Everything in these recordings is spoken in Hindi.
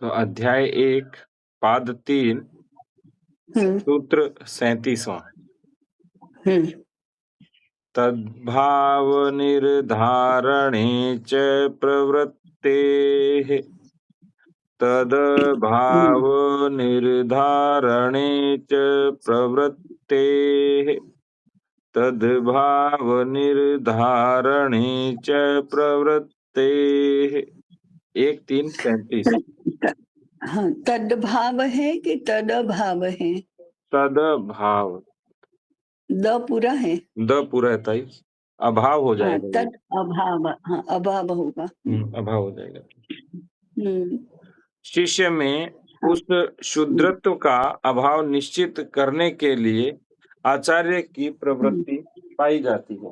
तो अध्याय 1 पाद 3 हम्म सूत्र 37वां। हम्म तद्भावनिर्धारणे च प्रवृत्तेः हम्म तद्भावनिर्धारणे च प्रवृत्तेः तद्भावनिर्धारणे च प्रवृत्तेः। 1-3-37। हाँ, तद्भाव है कि तदभाव है? तद्भाव। द पूरा है। द पूरा है ताई, अभाव हो हाँ, जाएगा ये। तद अभाव, हाँ अभाव होगा। अभाव हो जाएगा। हम्म शिष्य में हाँ। उस शुद्धत्व का अभाव निश्चित करने के लिए आचार्य की हम्म, प्रवृत्ति पाई जाती है।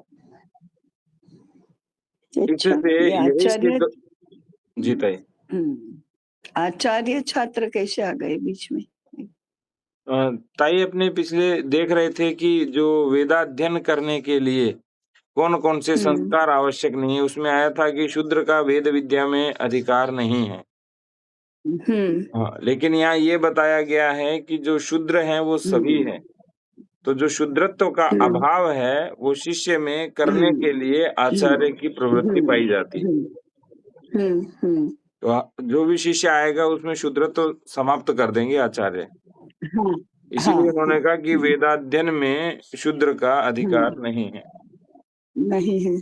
अच्छा, इससे ये यही आचार्य। सिद्ध जीता है। आचार्य छात्र कैसे आ गए बीच में? ताई अपने पिछले देख रहे थे कि जो वेदाध्ययन करने के लिए कौन-कौन से हम्म संस्कार आवश्यक नहीं है, उसमें आया था कि शूद्र का वेद विद्या में अधिकार नहीं है। हम्म हाँ, लेकिन यहाँ ये बताया गया है कि जो शूद्र हैं वो सभी हम्म हैं। तो जो शूद्रत्व का हम्म अभाव है, वो शिष्य में करने हम्म के लिए आचार्य की प्रवृत्ति हम्म पाई जाती है। हम्म हम्म तो जो भी शिष्य आएगा उसमें शूद्रत्व समाप्त कर देंगे आचार्य। हाँ हाँ इसीलिए उन्होंने हाँ। कहा कि वेदाध्ययन में शूद्र का अधिकार हम्म, नहीं है। नहीं है।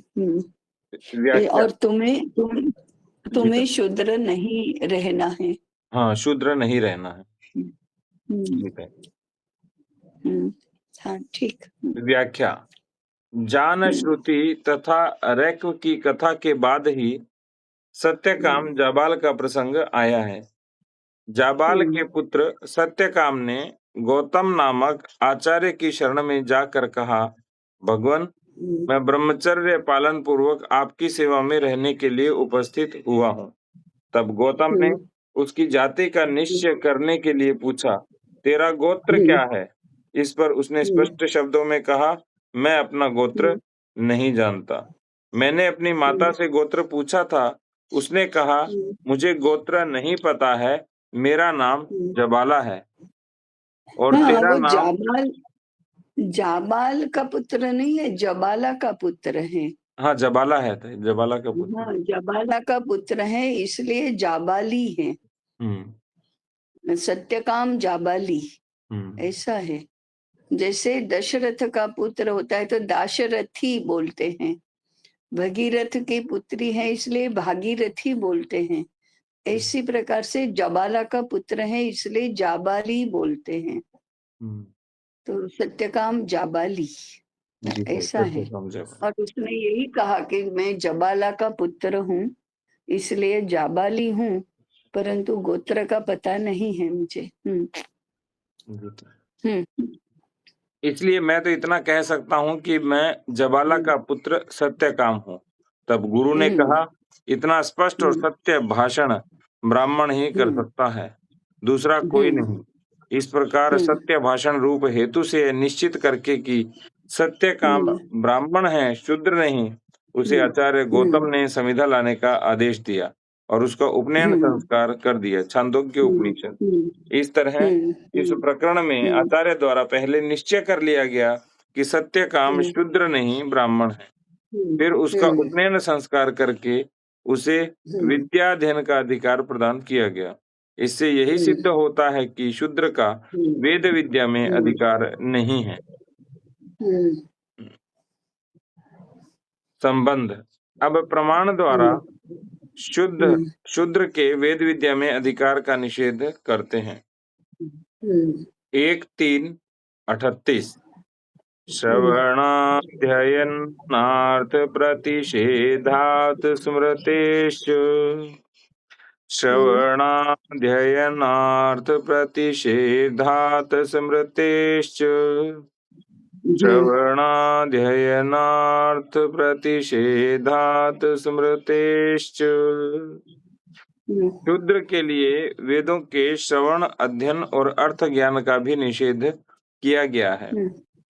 व्याख्या। और जी तुम्हें तो शूद्र नहीं रहना है। हाँ, शूद्र नहीं रहना है। हम्म हम्म जी तो हम्म, हाँ ठीक। व्याख्या। जान हम्म श्रुति तथा रैक्व की कथा के बाद ही सत्यकाम जाबाल का प्रसंग आया है। जाबाल हम्म के पुत्र सत्यकाम ने गौतम नामक आचार्य की शरण में जाकर कहा, भगवान, हम्म मैं ब्रह्मचर्य पालन पूर्वक आपकी सेवा में रहने के लिए उपस्थित हुआ हूँ। तब गौतम ने हम्म उसकी जाति का निश्चय करने के लिए पूछा, तेरा गोत्र हम्म क्या है? इस पर उसने हम्म स्पष्ट शब्दों में कहा, मैं अपना गोत्र हम्म नहीं जानता। मैंने अपनी माता हम्म से गोत्र पूछा था। उसने कहा, हम्म मुझे गोत्र नहीं पता है, मेरा नाम हम्म। जबाला है। और हाँ, तेरा वो नाम? जाबाल, जाबाल का पुत्र नहीं है, जबाला का पुत्र है। हाँ, जबाला है, जबाला का पुत्र। हाँ, जबाला का पुत्र है, इसलिए जाबाली है। हम्म सत्यकाम जाबाली, हम्म ऐसा है। जैसे दशरथ का पुत्र होता है तो दाशरथी बोलते हैं। भगीरथ की पुत्री है इसलिए भागीरथी बोलते हैं। इसी प्रकार से जबाला का पुत्र है इसलिए जाबाली बोलते हैं। हम्म। तो सत्यकाम जाबाली, जी सर, ऐसा है। सत्यकाम जबाला। और उसने यही कहा कि मैं जबाला का पुत्र हूँ, इसलिए जाबाली हूँ, परंतु गोत्र का पता नहीं है मुझे। जी तो हम्म इसलिए मैं तो इतना कह सकता हूँ कि मैं जबाला हम्म का पुत्र सत्यकाम हूँ। तब गुरु ने हम्म कहा, इतना स्पष्ट और हम्म सत्य भाषण ब्राह्मण ही कर हम्म सकता है, दूसरा कोई हम्म नहीं। इस प्रकार हम्म सत्य भाषण रूप हेतु से निश्चित करके कि सत्यकाम हम्म ब्राह्मण है, शूद्र नहीं, उसे हम्म आचार्य हम्म गौतम ने समिधा लाने का आदेश दिया और उसका उपनयन हम्म संस्कार कर दिया। छांदोग्य हम्म उपनिषद। हम्म इस तरह हम्म इस हम्म प्रकरण में हम्म आचार्य द्वारा पहले निश्चय कर लिया गया कि सत्यकाम हम्म शूद्र नहीं ब्राह्मण है। हम्म फिर उसका हम्म उपनयन संस्कार करके उसे हम्म विद्याध्ययन का अधिकार प्रदान किया गया। इससे यही हम्म सिद्ध होता है कि शूद्र का हम्म वेद विद्या में हम्म अधिकार नहीं है। हम्म संबंध। अब प्रमाण द्वारा हम्म शुद्ध हम्म शूद्र के वेद विद्या में अधिकार का निषेध करते हैं। हम्म 1-3-38। हम्म श्रवणाध्ययनार्थ प्रतिषेधात् स्मृतेश्च हम्म श्रवणाध्ययनार्थ प्रतिषेधात् स्मृतेश्च हम्म श्रवणाध्ययनार्थ प्रतिषेधात् स्मृतेश्च। हम्म शूद्र के लिए वेदों के श्रवण, अध्ययन और अर्थ ज्ञान का भी निषेध किया गया है।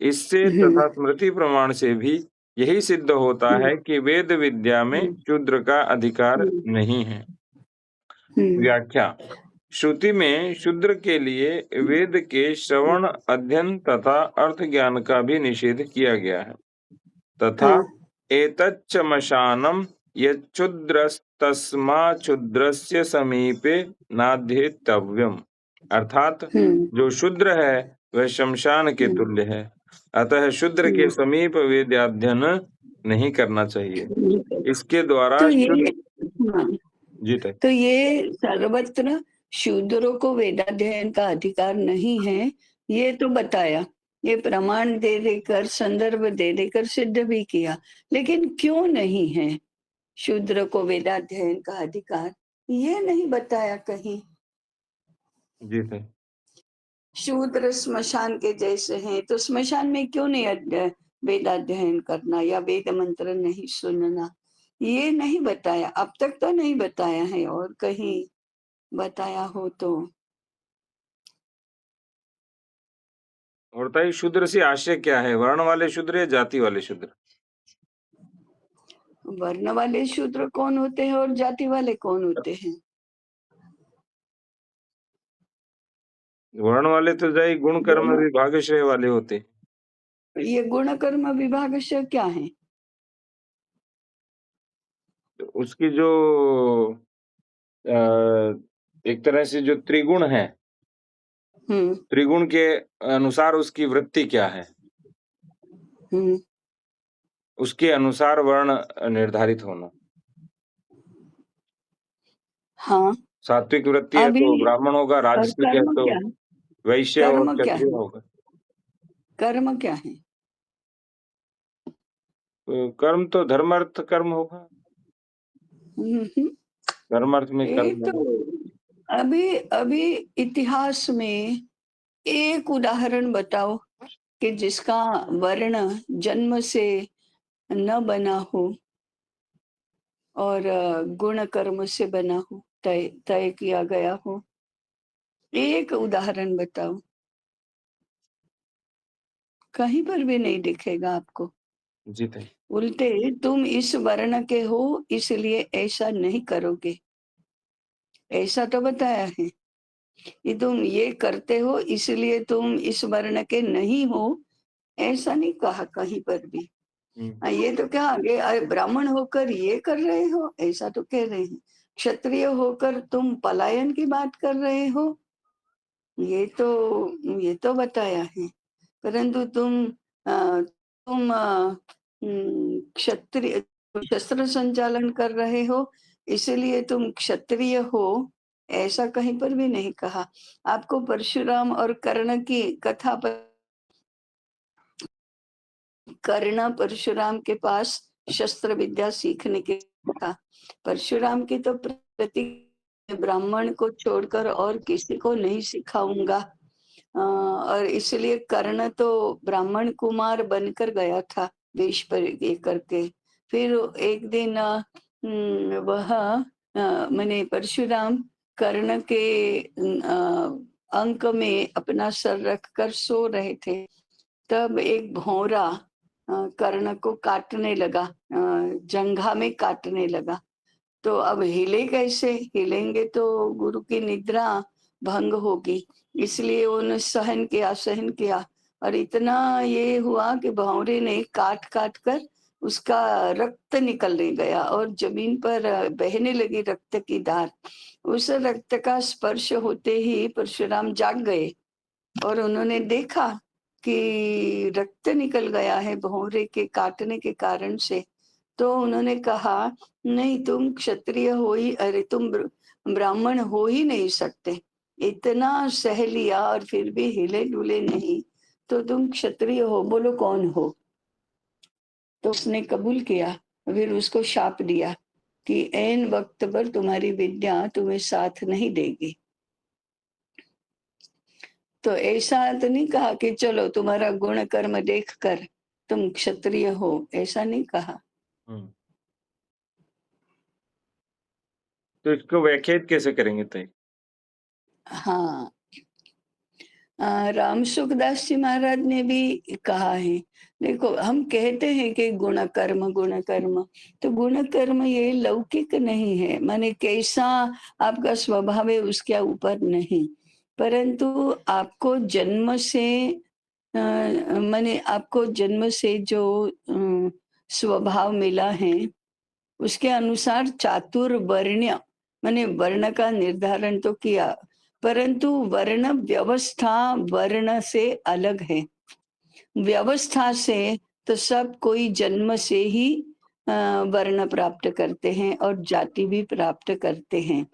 इससे हम्म तथा स्मृति प्रमाण से भी यही सिद्ध होता है कि वेद विद्या में शूद्र का अधिकार हम्म नहीं है। हम्म व्याख्या। श्रुति में शूद्र के लिए वेद के श्रवण, अध्ययन तथा अर्थ ज्ञान का भी निषेध किया गया है। तथा हाँ, एतच्चमशानम यच्छूद्रस्तस्माच्छूद्रस्य समीपे नाध्येतव्यम, अर्थात जो शूद्र है वह शमशान के तुल्य है, अतः शूद्र के समीप वेदाध्ययन नहीं करना चाहिए। इसके द्वारा तो शुद्ध ये हाँ, जीत है। तो ये सर्वत्र शूद्रों को वेदाध्ययन का अधिकार नहीं है, ये तो बताया। ये प्रमाण दे देकर, संदर्भ दे देकर सिद्ध भी किया। लेकिन क्यों नहीं है शूद्र को वेदाध्ययन का अधिकार, ये नहीं बताया कहीं। जीत है। शूद्र स्मशान के जैसे हैं, तो स्मशान में क्यों नहीं वेदाध्ययन करना या वेद मंत्र नहीं सुनना, ये नहीं बताया। अब तक तो नहीं बताया है, और कहीं बताया हो तो। और बताइए, शूद्र से आशय क्या है? वर्ण वाले शूद्र या जाति वाले शूद्र? वर्ण वाले शूद्र कौन होते हैं और जाति वाले कौन होते हैं? वर्ण वाले तो जाई गुण कर्म दोनों। विभागश्रय वाले होते। ये गुण कर्म विभाग से क्या है? तो उसकी जो एक तरह से जो त्रिगुण है, हम्म। त्रिगुण के अनुसार उसकी वृत्ति क्या है, हम्म। उसके अनुसार वर्ण निर्धारित होना। हाँ। सात्विक वृत्ति है अभी तो ब्राह्मण होगा, और राजसिक है कर्म तो क्या है? वैश्य और कर्म क्या क्षत्रिय है? होगा। कर्म क्या है? तो कर्म तो धर्म अर्थ कर्म होगा, हम्म। धर्म अर्थ में ये कर्म तो होगा। अभी अभी इतिहास में एक उदाहरण बताओ कि जिसका वर्ण जन्म से न बना हो और गुण कर्म से बना हो, तय तय किया गया हो। एक उदाहरण बताओ। कहीं पर भी नहीं दिखेगा आपको। जीत है। उल्टे तुम इस वर्ण के हो इसलिए ऐसा नहीं करोगे, ऐसा तो बताया है। कि तुम ये करते हो इसलिए तुम इस वर्ण के नहीं हो, ऐसा नहीं कहा कहीं पर भी। ये तो क्या आगे ब्राह्मण होकर ये कर रहे हो, ऐसा तो कह रहे हैं। क्षत्रिय होकर तुम पलायन की बात कर रहे हो, ये तो बताया है। परंतु तुम क्षत्रिय शस्त्र संचालन कर रहे हो इसलिए तुम क्षत्रिय हो, ऐसा कहीं पर भी नहीं कहा। आपको परशुराम और कर्ण की कथा पर, कर्ण परशुराम के पास शस्त्र विद्या सीखने के था। परशुराम की तो प्रति ब्राह्मण को छोड़कर और किसी को नहीं सिखाऊंगा, और इसलिए कर्ण तो ब्राह्मण कुमार बनकर गया था वेश पर ये करके। फिर एक दिन वह माने परशुराम कर्ण के अंक में अपना सर रखकर सो रहे थे। तब एक भौरा कर्ण को काटने लगा, जंघा में काटने लगा। तो अब हिले कैसे? हिलेंगे तो गुरु की निद्रा भंग होगी। इसलिए उन्होंने सहन किया और इतना ये हुआ कि भंवरे ने काट काट कर उसका रक्त निकलने गया और जमीन पर बहने लगी रक्त की धार। उस रक्त का स्पर्श होते ही परशुराम जाग गए और उन्होंने देखा कि रक्त निकल गया है भौरे के काटने के कारण से। तो उन्होंने कहा, नहीं तुम क्षत्रिय हो ही, अरे तुम ब्राह्मण हो ही नहीं सकते। इतना सह लिया और फिर भी हिले डुले नहीं, तो तुम क्षत्रिय हो, बोलो कौन हो? तो उसने कबूल किया। फिर उसको शाप दिया कि ऐन वक्त पर तुम्हारी विद्या तुम्हें साथ नहीं देगी। तो ऐसा तो नहीं कहा कि चलो तुम्हारा गुण कर्म देखकर तुम क्षत्रिय हो, ऐसा नहीं कहा। हम्म। तो इसको व्याख्यात कैसे करेंगे तय? हाँ, राम सुखदास जी महाराज ने भी कहा है, देखो, हम कहते हैं कि गुण कर्म, तो गुण कर्म ये लौकिक नहीं है, माने कैसा आपका स्वभाव है उसके ऊपर नहीं, परंतु आपको जन्म से माने आपको जन्म से जो स्वभाव मिला है, उसके अनुसार चातुर्वर्ण्य माने वर्ण का निर्धारण तो किया, परंतु वर्ण व्यवस्था वर्ण से अलग है। व्यवस्था से तो सब कोई जन्म से ही अ, वर्ण प्राप्त करते हैं और जाति भी प्राप्त करते हैं।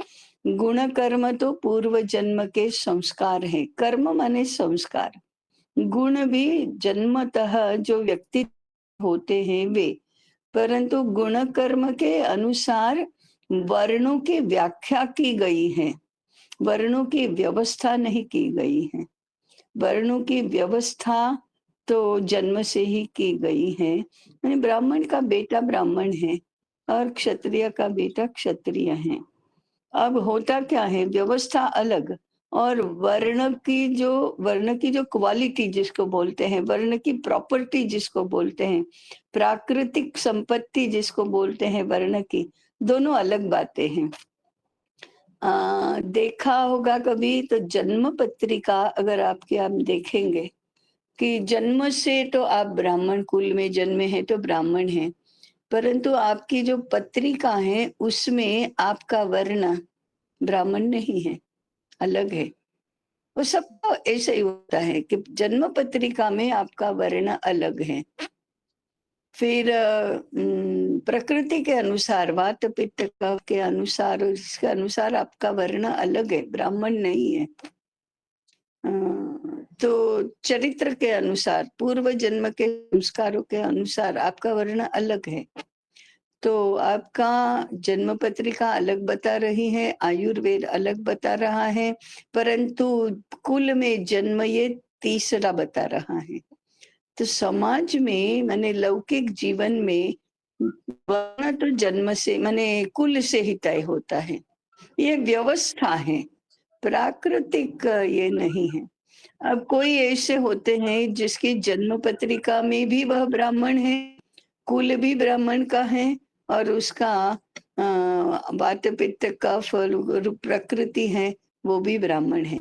गुण कर्म तो पूर्व जन्म के संस्कार हैं। कर्म माने संस्कार। गुण भी जन्मतः जो व्यक्ति होते हैं वे, परंतु गुण कर्म के अनुसार वर्णों की व्याख्या की गई है, वर्णों की व्यवस्था नहीं की गई है। वर्णों की व्यवस्था तो जन्म से ही की गई है, यानी ब्राह्मण का बेटा ब्राह्मण है और क्षत्रिय का बेटा क्षत्रिय है। अब होता क्या है, व्यवस्था अलग और वर्ण की जो क्वालिटी जिसको बोलते हैं, वर्ण की प्रॉपर्टी जिसको बोलते हैं, प्राकृतिक संपत्ति जिसको बोलते हैं वर्ण की, दोनों अलग बातें हैं। देखा होगा कभी तो जन्म पत्रिका अगर आपकी आप देखेंगे कि जन्म से तो आप ब्राह्मण कुल में जन्मे हैं तो ब्राह्मण हैं, परंतु आपकी जो पत्रिका है उसमें आपका वर्ण ब्राह्मण नहीं है, अलग है। वो सबको ऐसे ही होता है कि जन्म पत्रिका में आपका वर्ण अलग है। फिर प्रकृति के अनुसार वात पित्त कफ के अनुसार इसके अनुसार आपका वर्ण अलग है, ब्राह्मण नहीं है। अ, तो चरित्र के अनुसार पूर्व जन्म के संस्कारों के अनुसार आपका वर्ण अलग है। तो आपका जन्म पत्रिका अलग बता रही है, आयुर्वेद अलग बता रहा है, परंतु कुल में जन्म ये तीसरा बता रहा है। तो समाज में माने लौकिक जीवन में वर्ण तो जन्म से माने कुल से ही तय होता है, ये व्यवस्था है, प्राकृतिक ये नहीं है। अब कोई ऐसे होते हैं जिसकी जन्म पत्रिका में भी वह ब्राह्मण है, कुल भी ब्राह्मण का है और उसका वात पित्त कफ प्रकृति है वो भी ब्राह्मण है,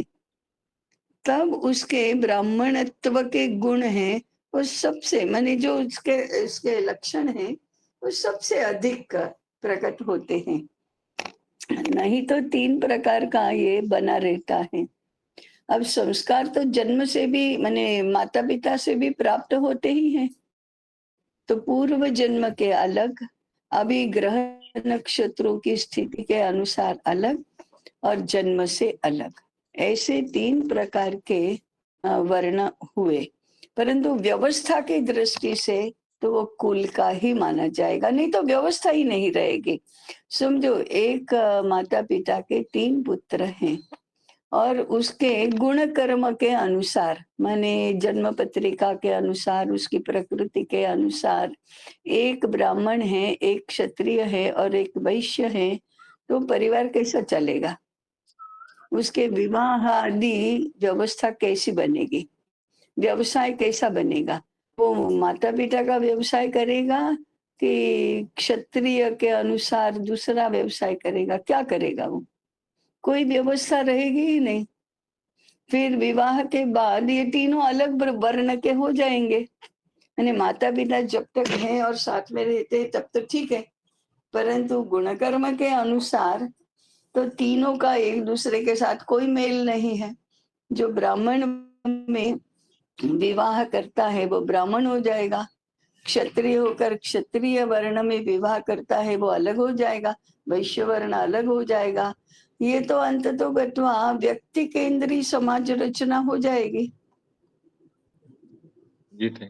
तब उसके ब्राह्मणत्व के गुण हैं वो सबसे माने जो उसके इसके लक्षण हैं वो सबसे अधिक प्रकट होते हैं। नहीं तो 3 प्रकार का ये बना रहता है। अब संस्कार तो जन्म से भी माने माता-पिता से भी प्राप्त होते ही हैं। तो पूर्व जन्म के अलग, अभी ग्रह नक्षत्रों की स्थिति के अनुसार अलग और जन्म से अलग, ऐसे 3 प्रकार के वर्ण हुए। परंतु व्यवस्था की दृष्टि से तो वो कुल का ही माना जाएगा, नहीं तो व्यवस्था ही नहीं रहेगी। समझो एक माता-पिता के 3 पुत्र हैं और उसके गुण कर्म के अनुसार माने जन्म पत्रिका के अनुसार उसकी प्रकृति के अनुसार एक ब्राह्मण है, एक क्षत्रिय है और एक वैश्य है, तो परिवार कैसा चलेगा? उसके विवाह आदि व्यवस्था कैसी बनेगी? व्यवसाय कैसा बनेगा? वो माता-पिता का व्यवसाय करेगा कि क्षत्रिय के अनुसार दूसरा व्यवसाय करेगा? क्या करेगा वो? कोई व्यवस्था रहेगी ही नहीं। फिर विवाह के बाद ये तीनों अलग वर्ण के हो जाएंगे, यानी माता पिता जब तक हैं और साथ में रहते हैं तब तो ठीक है, परंतु गुण कर्म के अनुसार तो तीनों का एक दूसरे के साथ कोई मेल नहीं है। जो ब्राह्मण में विवाह करता है वो ब्राह्मण हो जाएगा, क्षत्रिय होकर क्षत्रिय वर्ण में विवाह करता है वो अलग हो जाएगा, वैश्य वर्ण अलग हो जाएगा। ये तो अंततो गत्वा व्यक्ति केंद्रीय समाज रचना हो जाएगी। जी थे।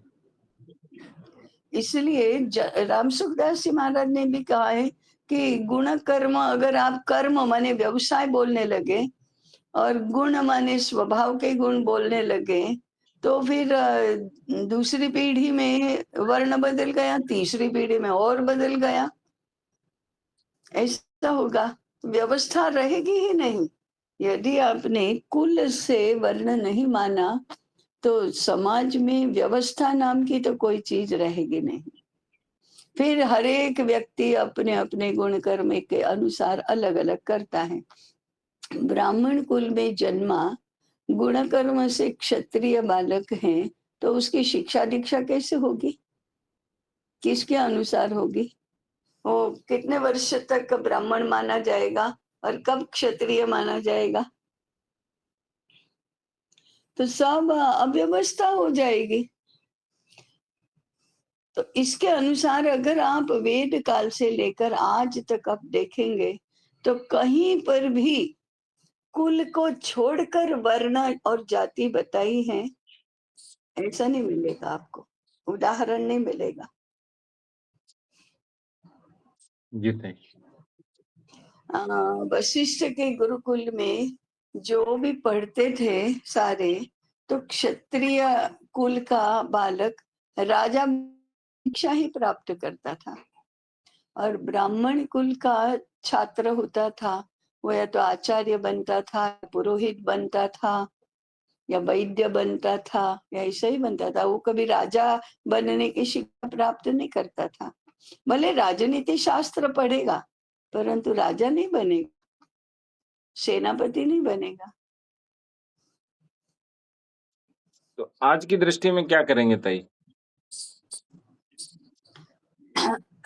इसलिए राम सुखदास जी महाराज ने भी कहा है कि गुण कर्म अगर आप कर्म माने व्यवसाय बोलने लगे और गुण माने स्वभाव के गुण बोलने लगे तो फिर दूसरी पीढ़ी में वर्ण बदल गया, तीसरी पीढ़ी में और बदल गया, ऐसा होगा, व्यवस्था रहेगी ही नहीं। यदि आपने कुल से वर्ण नहीं माना तो समाज में व्यवस्था नाम की तो कोई चीज रहेगी नहीं। फिर हर एक व्यक्ति अपने अपने गुण कर्म के अनुसार अलग अलग करता है। ब्राह्मण कुल में जन्मा, गुण कर्म से क्षत्रिय बालक है, तो उसकी शिक्षा दीक्षा कैसे होगी? किसके अनुसार होगी? वो कितने वर्ष तक ब्राह्मण माना जाएगा और कब क्षत्रिय माना जाएगा? तो सब अव्यवस्था हो जाएगी। तो इसके अनुसार अगर आप वेद काल से लेकर आज तक आप देखेंगे, तो कहीं पर भी कुल को छोड़कर वर्ण और जाति बताई है, ऐसा नहीं मिलेगा आपको, उदाहरण नहीं मिलेगा। जी थैंक वशिष्ठ के गुरुकुल में जो भी पढ़ते थे सारे, तो क्षत्रिय कुल का बालक राजा शिक्षा ही प्राप्त करता था, और ब्राह्मण कुल का छात्र होता था, वो या तो आचार्य बनता था, पुरोहित बनता था, या वैद्य बनता था, या ऐसा ही बनता था। वो कभी राजा बनने की शिक्षा प्राप्त नहीं करता था। भले राजनीति शास्त्र पढ़ेगा, परंतु राजा नहीं बनेगा, सेनापति नहीं बनेगा। तो आज की दृष्टि में क्या करेंगे ताई?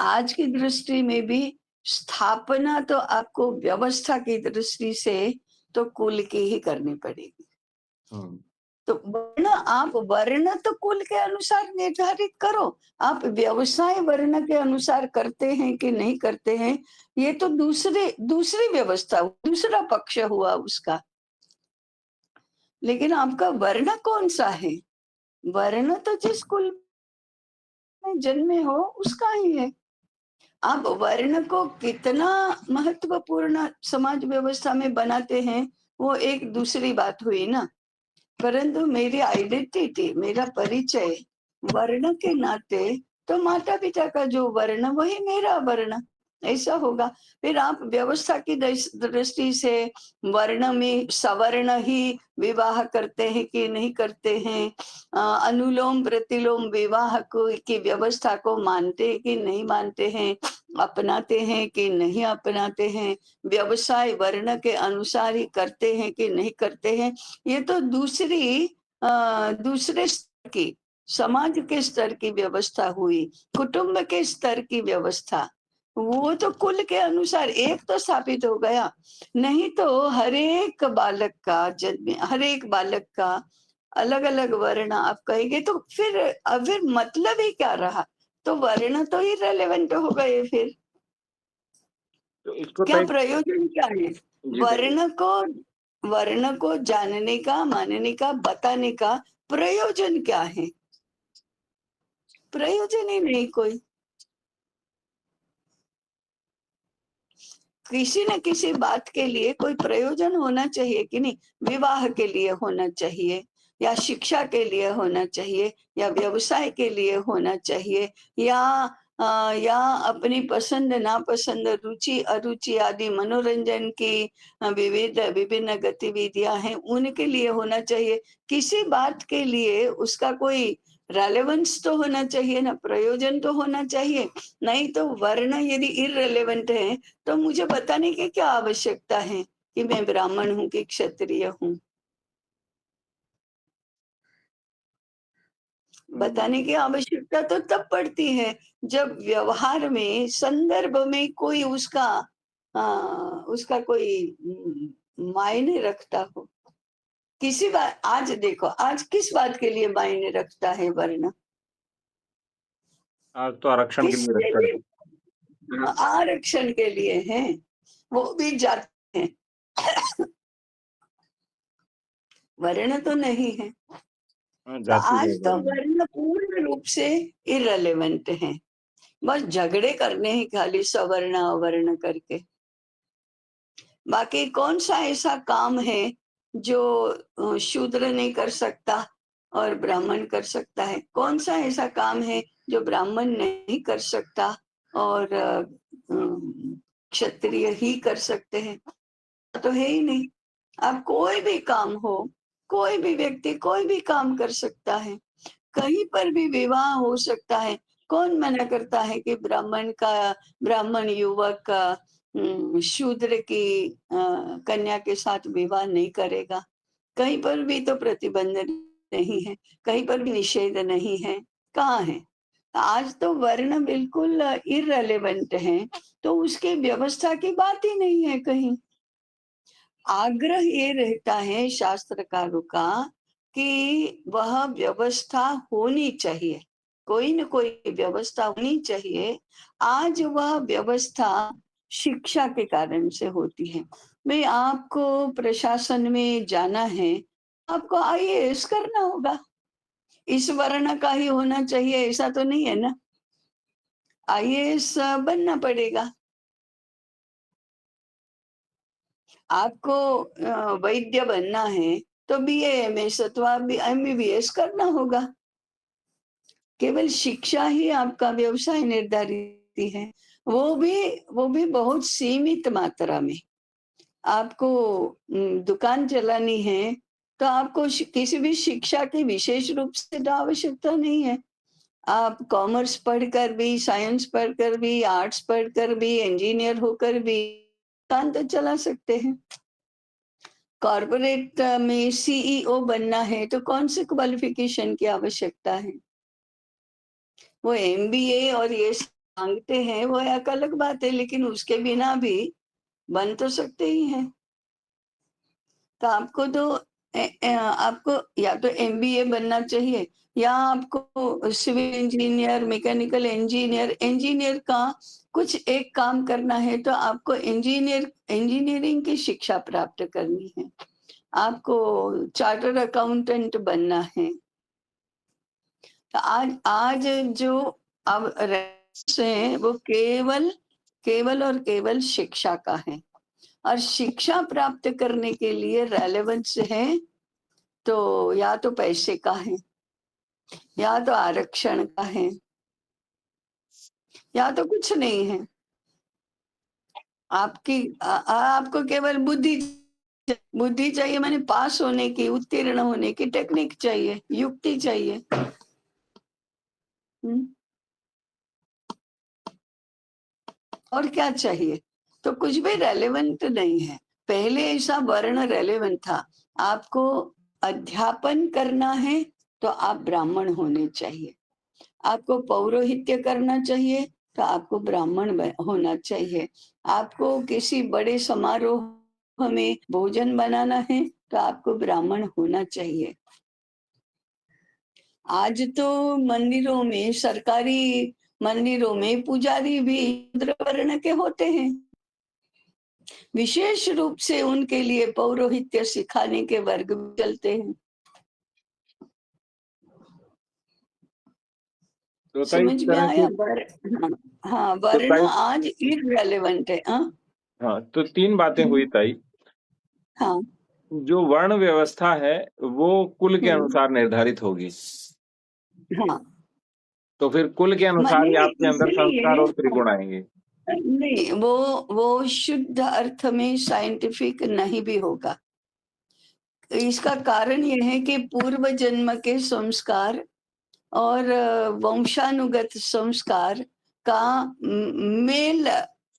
आज की दृष्टि में भी स्थापना तो आपको व्यवस्था की दृष्टि से तो कुल की ही करनी पड़ेगी। तो वर्ण तो कुल के अनुसार निर्धारित करो। आप व्यवसाय वर्ण के अनुसार करते हैं कि नहीं करते हैं, ये तो दूसरी व्यवस्था, दूसरा पक्ष हुआ उसका। लेकिन आपका वर्ण कौन सा है? वर्ण तो जिस कुल में जन्मे हो उसका ही है। आप वर्ण को कितना महत्वपूर्ण समाज व्यवस्था में बनाते हैं, वो एक दूसरी बात हुई ना। परंतु मेरी आइडेंटिटी, मेरा परिचय वर्ण के नाते, तो माता पिता का जो वर्ण वही मेरा वर्ण, ऐसा होगा। फिर आप व्यवस्था की दृष्टि से वर्ण में सवर्ण ही विवाह करते हैं कि नहीं करते हैं, अनुलोम प्रतिलोम विवाह को की व्यवस्था को मानते हैं कि नहीं मानते हैं, अपनाते हैं कि नहीं अपनाते हैं, व्यवसाय वर्ण के अनुसार ही करते हैं कि नहीं करते हैं, ये तो दूसरे स्तर की, समाज के स्तर की व्यवस्था हुई, कुटुंब के स्तर की व्यवस्था। वो तो कुल के अनुसार एक तो स्थापित हो गया। नहीं तो हर एक बालक का अलग अलग वर्ण आप कहेंगे, तो फिर मतलब ही क्या रहा? तो वर्ण तो ही रेलेवेंट हो गए फिर। तो इसको क्या ताई प्रयोजन क्या है? जी ताई वर्ण को वर्ण को जानने का, मानने का, बताने का प्रयोजन क्या है? प्रयोजन ही नहीं कोई। किसी न किसी बात के लिए कोई प्रयोजन होना चाहिए कि नहीं? विवाह के लिए होना चाहिए, या शिक्षा के लिए होना चाहिए, या व्यवसाय के लिए होना चाहिए, या अपनी पसंद नापसंद, रुचि अरुचि आदि मनोरंजन की विभिन्न गतिविधियां हैं, उनके लिए होना चाहिए। किसी बात के लिए उसका कोई रेलेवेंस तो होना चाहिए ना, प्रयोजन तो होना चाहिए। नहीं तो वर्ण यदि इररिलेवेंट है, तो मुझे बताने की क्या आवश्यकता है कि मैं ब्राह्मण हूँ कि क्षत्रिय हूँ? बताने की आवश्यकता तो तब पड़ती है जब व्यवहार में, संदर्भ में कोई उसका कोई मायने रखता हो। किसी बात, आज देखो, आज किस बात के लिए मायने रखता है वर्ण? आज तो आरक्षण के किस लिए रखता है। लिए? आरक्षण के लिए है, वो भी जाते हैं। वर्ण तो नहीं है। तो जाति आज है तो वर्ण। वर्ण पूर्ण रूप से इररिलेवेंट है। बस झगड़े करने ही खाली सवर्ण अवर्ण करके। बाकी कौन सा ऐसा काम है जो शूद्र नहीं कर सकता और ब्राह्मण कर सकता है? कौन सा ऐसा काम है जो ब्राह्मण नहीं कर सकता और क्षत्रिय ही कर सकते हैं? तो है ही नहीं। अब कोई भी काम हो, कोई भी व्यक्ति कोई भी काम कर सकता है, कहीं पर भी विवाह हो सकता है। कौन मना करता है कि ब्राह्मण युवक शूद्र की कन्या के साथ विवाह नहीं करेगा? कहीं पर भी तो प्रतिबंध नहीं है, कहीं पर भी निषेध नहीं है, कहाँ है? आज तो वर्ण बिल्कुल इर्रेलेवेंट है, तो उसकी व्यवस्था की बात ही नहीं है कहीं। आग्रह ये रहता है शास्त्रकारों का कि वह व्यवस्था होनी चाहिए, कोई न कोई व्यवस्था होनी चाहिए। आज वह व्यवस्था शिक्षा के कारण से होती है। भाई आपको प्रशासन में जाना है, आपको आईएएस करना होगा। इस वर्ण का ही होना चाहिए ऐसा तो नहीं है ना। आईएएस बनना पड़ेगा। आपको वैद्य बनना है तो बीए एमएस अथवा एमबीबीएस करना होगा। केवल शिक्षा ही आपका व्यवसाय निर्धारित है, वो भी बहुत सीमित मात्रा में। आपको दुकान चलानी है तो आपको किसी भी शिक्षा की विशेष रूप से तो आवश्यकता नहीं है। आप कॉमर्स पढ़कर भी, साइंस पढ़कर भी, आर्ट्स पढ़कर भी, इंजीनियर होकर भी दुकान तो चला सकते हैं। कॉर्पोरेट में सीईओ बनना है तो कौन से क्वालिफिकेशन की आवश्यकता है? वो एमबीए और ये मांगते हैं, वो एक अलग बात है, लेकिन उसके बिना भी बन तो सकते ही हैं। तो आपको या तो एमबीए बनना चाहिए, या आपको civil engineer, mechanical engineer, engineer का कुछ एक काम करना है तो आपको इंजीनियरिंग की शिक्षा प्राप्त करनी है। आपको चार्टर्ड अकाउंटेंट बनना है। तो आज जो अब है वो केवल और केवल शिक्षा का है, और शिक्षा प्राप्त करने के लिए रेलेवेंस है तो या तो पैसे का है, या तो आरक्षण का है, या तो कुछ नहीं है। आपको केवल बुद्धि चाहिए, माने पास होने की, उत्तीर्ण होने की टेक्निक चाहिए, युक्ति चाहिए। और क्या चाहिए? तो कुछ भी रेलेवेंट नहीं है। पहले ऐसा वर्ण रेलेवेंट था। आपको अध्यापन करना है तो आप ब्राह्मण होने चाहिए। आपको पौरोहित्य करना चाहिए तो आपको ब्राह्मण होना चाहिए। आपको किसी बड़े समारोह में भोजन बनाना है तो आपको ब्राह्मण होना चाहिए। आज तो मंदिरों में, सरकारी मंदिरों में पुजारी भी शूद्र वर्ण के होते हैं। विशेष रूप से उनके लिए पौरोहित्य सिखाने के वर्ग चलते हैं। तो समझ में आया? हाँ, वर्ण आज इररेलेवेंट है। हाँ, तो 3 बातें हुई ताई। हाँ, जो वर्ण व्यवस्था है वो कुल के अनुसार निर्धारित होगी। हाँ, तो फिर कुल के अनुसार ही नहीं आपके अंदर संस्कार इसलिए और त्रिगुण आएंगे। नहीं, वो शुद्ध अर्थ में साइंटिफिक नहीं भी होगा। इसका कारण यह है कि पूर्व जन्म के संस्कार और वंशानुगत संस्कार का मेल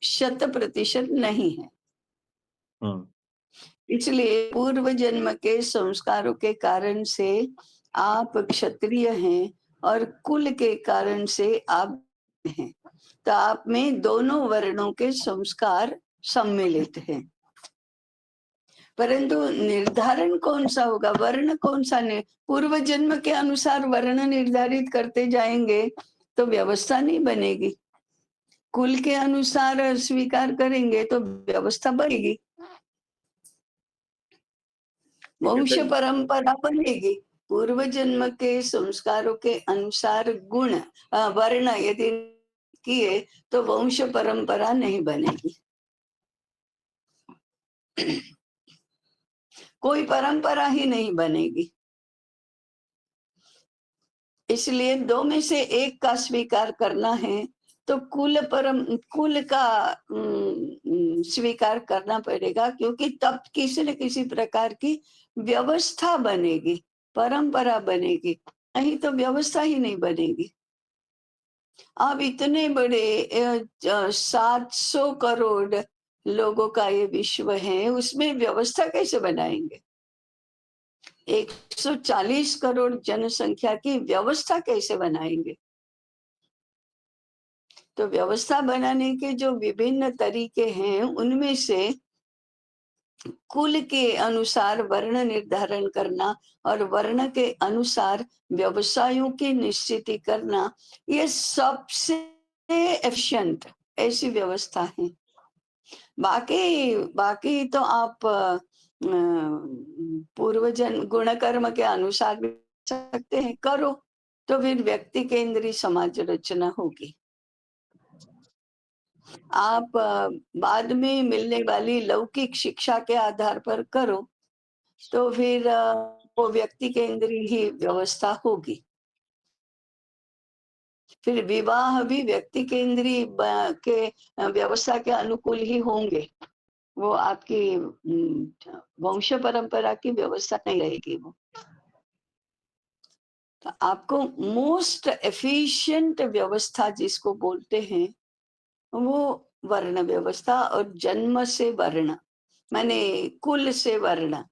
100% नहीं है। इसलिए पूर्व जन्म के संस्कारों के कारण से आप क्षत्रिय हैं, और कुल के कारण से आप हैं। तो आप में दोनों वर्णों के संस्कार सम्मिलित हैं। परंतु निर्धारण कौन सा होगा, वर्ण कौन सा? पूर्व जन्म के अनुसार वर्ण निर्धारित करते जाएंगे तो व्यवस्था नहीं बनेगी। कुल के अनुसार स्वीकार करेंगे तो व्यवस्था बढ़ेगी, वंश परंपरा बनेगी। पूर्व जन्म के संस्कारों के अनुसार वर्ण यदि किए तो वंश परंपरा नहीं बनेगी। कोई परंपरा ही नहीं बनेगी। इसलिए 2 में से एक का स्वीकार करना है तो कुल का स्वीकार करना पड़ेगा, क्योंकि तब किसी न किसी प्रकार की व्यवस्था बनेगी, परंपरा बनेगी, नहीं तो व्यवस्था ही नहीं बनेगी। अब इतने बड़े 700 करोड़ लोगों का ये विश्व है, उसमें व्यवस्था कैसे बनाएंगे? 140 करोड़ जनसंख्या की व्यवस्था कैसे बनाएंगे? तो व्यवस्था बनाने के जो विभिन्न तरीके हैं, उनमें से कुल के अनुसार वर्ण निर्धारण करना और वर्ण के अनुसार व्यवसायों की निश्चिति करना, ये सबसे एफिशिएंट ऐसी व्यवस्था है। बाकी बाकी तो आप पूर्वजन गुणकर्म के अनुसार भी सकते हैं, करो तो फिर व्यक्ति केंद्रीय समाज रचना होगी। आप बाद में मिलने वाली लौकिक शिक्षा के आधार पर करो तो फिर वो व्यक्ति केंद्रीय ही व्यवस्था होगी। फिर विवाह भी व्यक्ति केंद्रीय के व्यवस्था के अनुकूल ही होंगे। वो आपकी वंश परंपरा की व्यवस्था नहीं रहेगी वो। तो आपको मोस्ट एफिशिएंट व्यवस्था जिसको बोलते हैं, वो वर्ण व्यवस्था और जन्म से वर्ण, माने कुल से वर्ण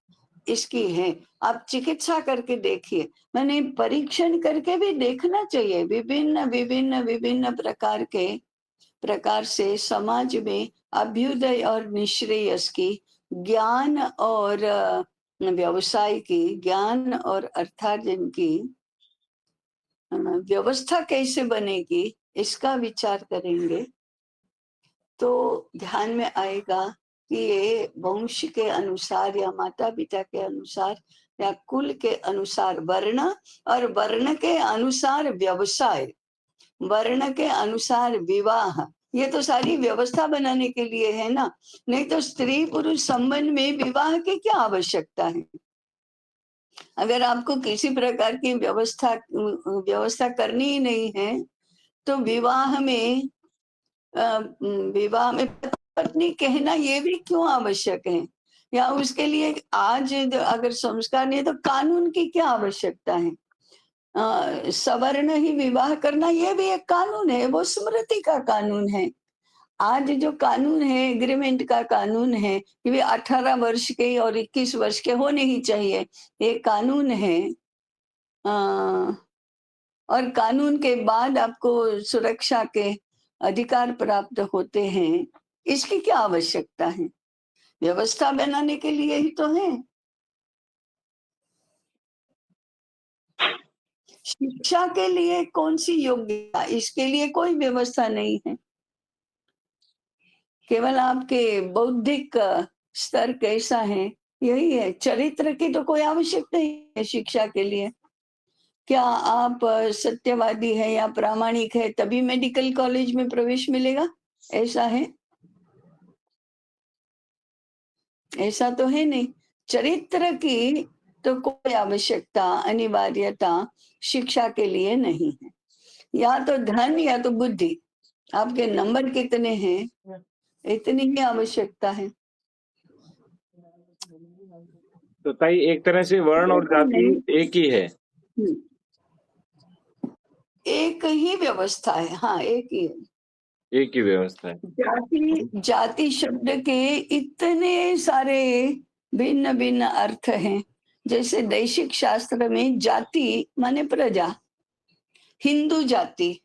इसकी है। आप चिकित्सा करके देखिए, मैंने परीक्षण करके भी देखना चाहिए। विभिन्न विभिन्न विभिन्न प्रकार से समाज में अभ्युदय और निश्रेयस की, ज्ञान और व्यवसाय की, ज्ञान और अर्थार्जन की व्यवस्था कैसे बनेगी, इसका विचार करेंगे तो ध्यान में आएगा कि ये वंश के अनुसार या माता पिता के अनुसार या कुल के अनुसार वर्ण, और वर्ण के अनुसार व्यवसाय, वर्ण के अनुसार विवाह, ये तो सारी व्यवस्था बनाने के लिए है ना। नहीं तो स्त्री पुरुष संबंध में विवाह की क्या आवश्यकता है? अगर आपको किसी प्रकार की व्यवस्था करनी ही नहीं है, तो विवाह में पत्नी कहना ये भी क्यों आवश्यक है? या उसके लिए आज अगर संस्कार नहीं है तो कानून की क्या आवश्यकता है? सवर्ण ही विवाह करना ये भी एक कानून है, वो स्मृति का कानून है। आज जो कानून है, एग्रीमेंट का कानून है कि वे 18 वर्ष के और 21 वर्ष के होने ही चाहिए, ये कानून है। और कानून के बाद आपको सुरक्षा के अधिकार प्राप्त होते हैं, इसकी क्या आवश्यकता है? व्यवस्था बनाने के लिए ही तो है। शिक्षा के लिए कौन सी योग्यता, इसके लिए कोई व्यवस्था नहीं है। केवल आपके बौद्धिक स्तर कैसा है यही है। चरित्र की तो कोई आवश्यकता नहीं है शिक्षा के लिए। क्या आप सत्यवादी है या प्रामाणिक है तभी मेडिकल कॉलेज में प्रवेश मिलेगा? ऐसा है? ऐसा तो है नहीं। चरित्र की तो कोई आवश्यकता, अनिवार्यता शिक्षा के लिए नहीं है। या तो धन या तो बुद्धि, आपके नंबर कितने हैं इतनी ही आवश्यकता है। तो ताई एक तरह से वर्ण और जाति एक ही है। एक ही व्यवस्था है, हाँ एक ही है, एक ही व्यवस्था है। जाति शब्द के इतने सारे भिन्न भिन्न अर्थ हैं। जैसे दैशिक शास्त्र में जाति माने प्रजा, हिंदू जाति,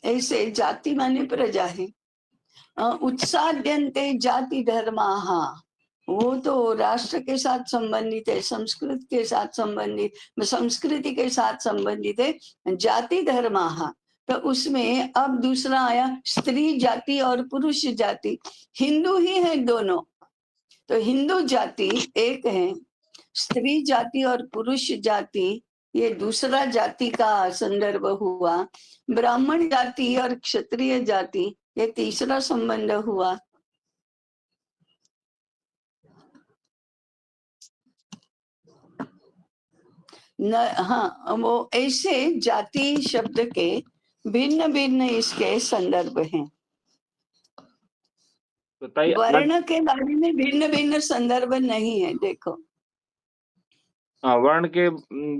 ऐसे जाति माने प्रजा है। उत्साद्यन्ते जाति धर्माः, वो तो राष्ट्र के साथ संबंधित है, संस्कृति के साथ संबंधित है जाति धर्माः। तो उसमें अब दूसरा आया स्त्री जाति और पुरुष जाति, हिंदू ही है दोनों। तो हिंदू जाति एक है, स्त्री जाति और पुरुष जाति ये दूसरा जाति का संदर्भ हुआ। ब्राह्मण जाति और क्षत्रिय जाति ये तीसरा संबंध हुआ। न, हाँ, वो ऐसे जाति शब्द के भिन्न भिन्न इसके संदर्भ हैं। बताइए आज। वर्ण के बारे में भिन्न भिन्न संदर्भ नहीं है, देखो। हाँ, वर्ण के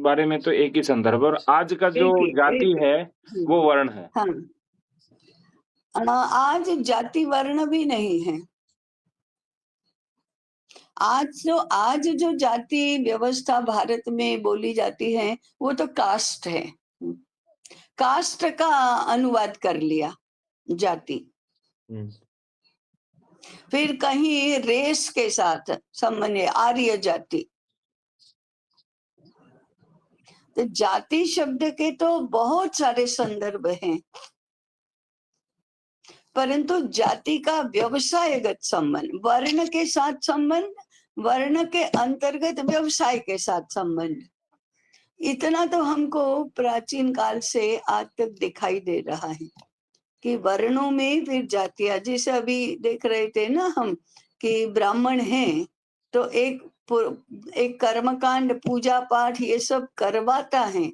बारे में तो एक ही संदर्भ है, और आज का जो एक ही जाति एक है वो वर्ण है। हाँ, आज जाति वर्ण भी नहीं है। आज जो जाति व्यवस्था भारत में बोली जाती है वो तो कास्ट है। कास्ट का अनुवाद कर लिया जाति। फिर कहीं रेस के साथ संबंध है, आर्य जाति। तो जाति शब्द के तो बहुत सारे संदर्भ हैं, परंतु जाति का व्यवसायगत संबंध, वर्ण के साथ संबंध, वर्ण के अंतर्गत व्यवसाय के साथ संबंध, इतना तो हमको प्राचीन काल से आज तक दिखाई दे रहा है कि वर्णों में फिर जातियां, जैसे अभी देख रहे थे ना हम कि ब्राह्मण हैं तो एक कर्मकांड, पूजा पाठ ये सब करवाता है,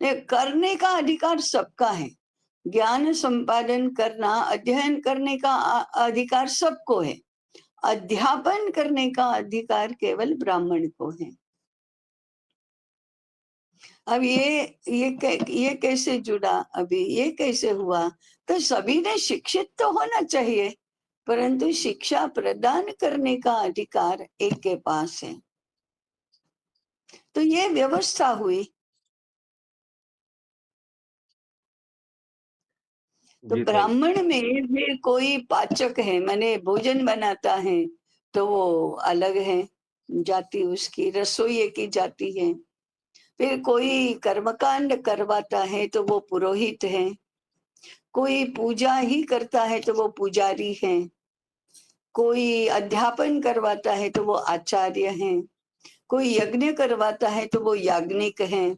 करने का अधिकार सबका है। ज्ञान संपादन करना, अध्ययन करने का अधिकार सबको है। अध्यापन करने का अधिकार केवल ब्राह्मण को है। अब ये कैसे जुड़ा, अभी ये कैसे हुआ? तो सभी ने शिक्षित तो होना चाहिए, परंतु शिक्षा प्रदान करने का अधिकार एक के पास है। तो ये व्यवस्था हुई। तो ब्राह्मण में फिर कोई पाचक है, माने भोजन बनाता है, तो वो अलग है जाति, उसकी रसोई की जाति है। फिर कोई कर्मकांड करवाता है तो वो पुरोहित है। कोई पूजा ही करता है तो वो पुजारी है। कोई अध्यापन करवाता है तो वो आचार्य है। कोई यज्ञ करवाता है तो वो याज्ञनिक है।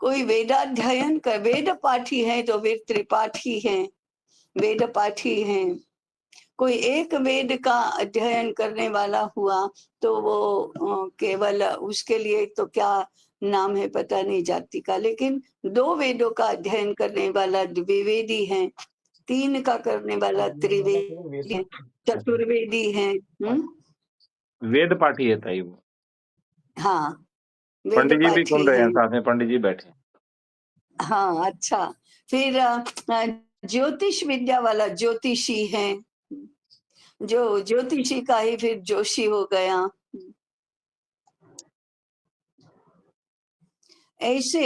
कोई वेदाध्ययन कर, वेद पाठी है तो वे त्रिपाठी हैं, वेद पाठी हैं। कोई एक वेद का अध्ययन करने वाला हुआ तो वो केवल, उसके लिए तो क्या नाम है पता नहीं जाति का, लेकिन 2 वेदों का अध्ययन करने वाला द्विवेदी है, 3 का करने वाला त्रिवेदी है, चतुर्वेदी है। वेद पाठी है ताई वो। हाँ, वेद पंडित जी भी पाठी सुन रहे हैं, है। साथ में पंडित जी बैठे। हाँ, अच्छा। फिर ज्योतिष विद्या वाला ज्योतिषी है, जो ज्योतिषी का ही फिर जोशी हो गया। ऐसे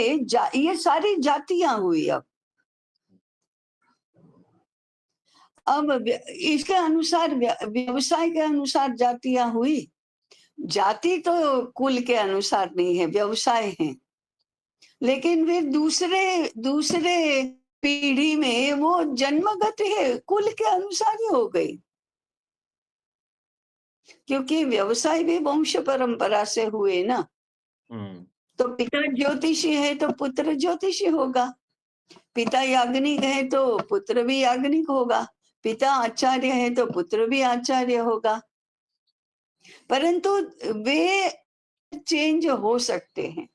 ये सारी जातियां हुई। अब इसके अनुसार व्यवसाय के अनुसार जातियां हुई। जाति तो कुल के अनुसार नहीं है, व्यवसाय है। लेकिन फिर दूसरे दूसरे पीढ़ी में वो जन्मगत है, कुल के अनुसार ही हो गई, क्योंकि व्यवसाय भी वंश परंपरा से हुए ना। तो पिता ज्योतिषी है तो पुत्र ज्योतिषी होगा, पिता याज्ञनिक है तो पुत्र भी याज्ञनिक होगा, पिता आचार्य है तो पुत्र भी आचार्य होगा। परंतु वे चेंज हो सकते हैं,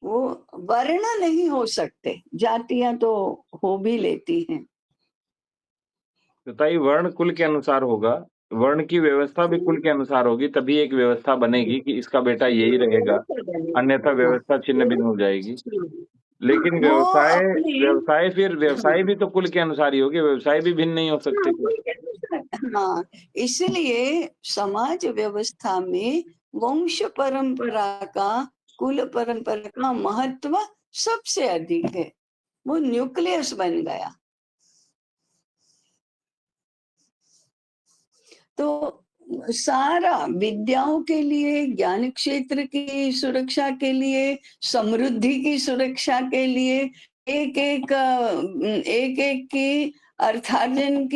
वो वर्ण नहीं हो सकते। जातियां तो हो भी लेती हैं। तो ताई वर्ण कुल के अनुसार होगा, वर्ण की व्यवस्था भी कुल के अनुसार होगी, तभी एक व्यवस्था बनेगी कि इसका बेटा यही रहेगा, अन्यथा व्यवस्था छिन्न भिन्न हो जाएगी। लेकिन वो व्यवसाय अपने व्यवसाय फिर व्यवसाय भी तो कुल के अनुसार ही होगी, व्यवसाय भी भिन्न नहीं हो सकते क्या? हाँ, इसलिए समाज व्यवस्था में वंश परंपरा का, कुल परंपरा का महत्व सबसे अधिक है। वो न्यूक्लियस बन गया। तो सारा विद्याओं के लिए, ज्ञान क्षेत्र की सुरक्षा के लिए, समृद्धि की सुरक्षा के लिए, एक एक की अर्थार्जन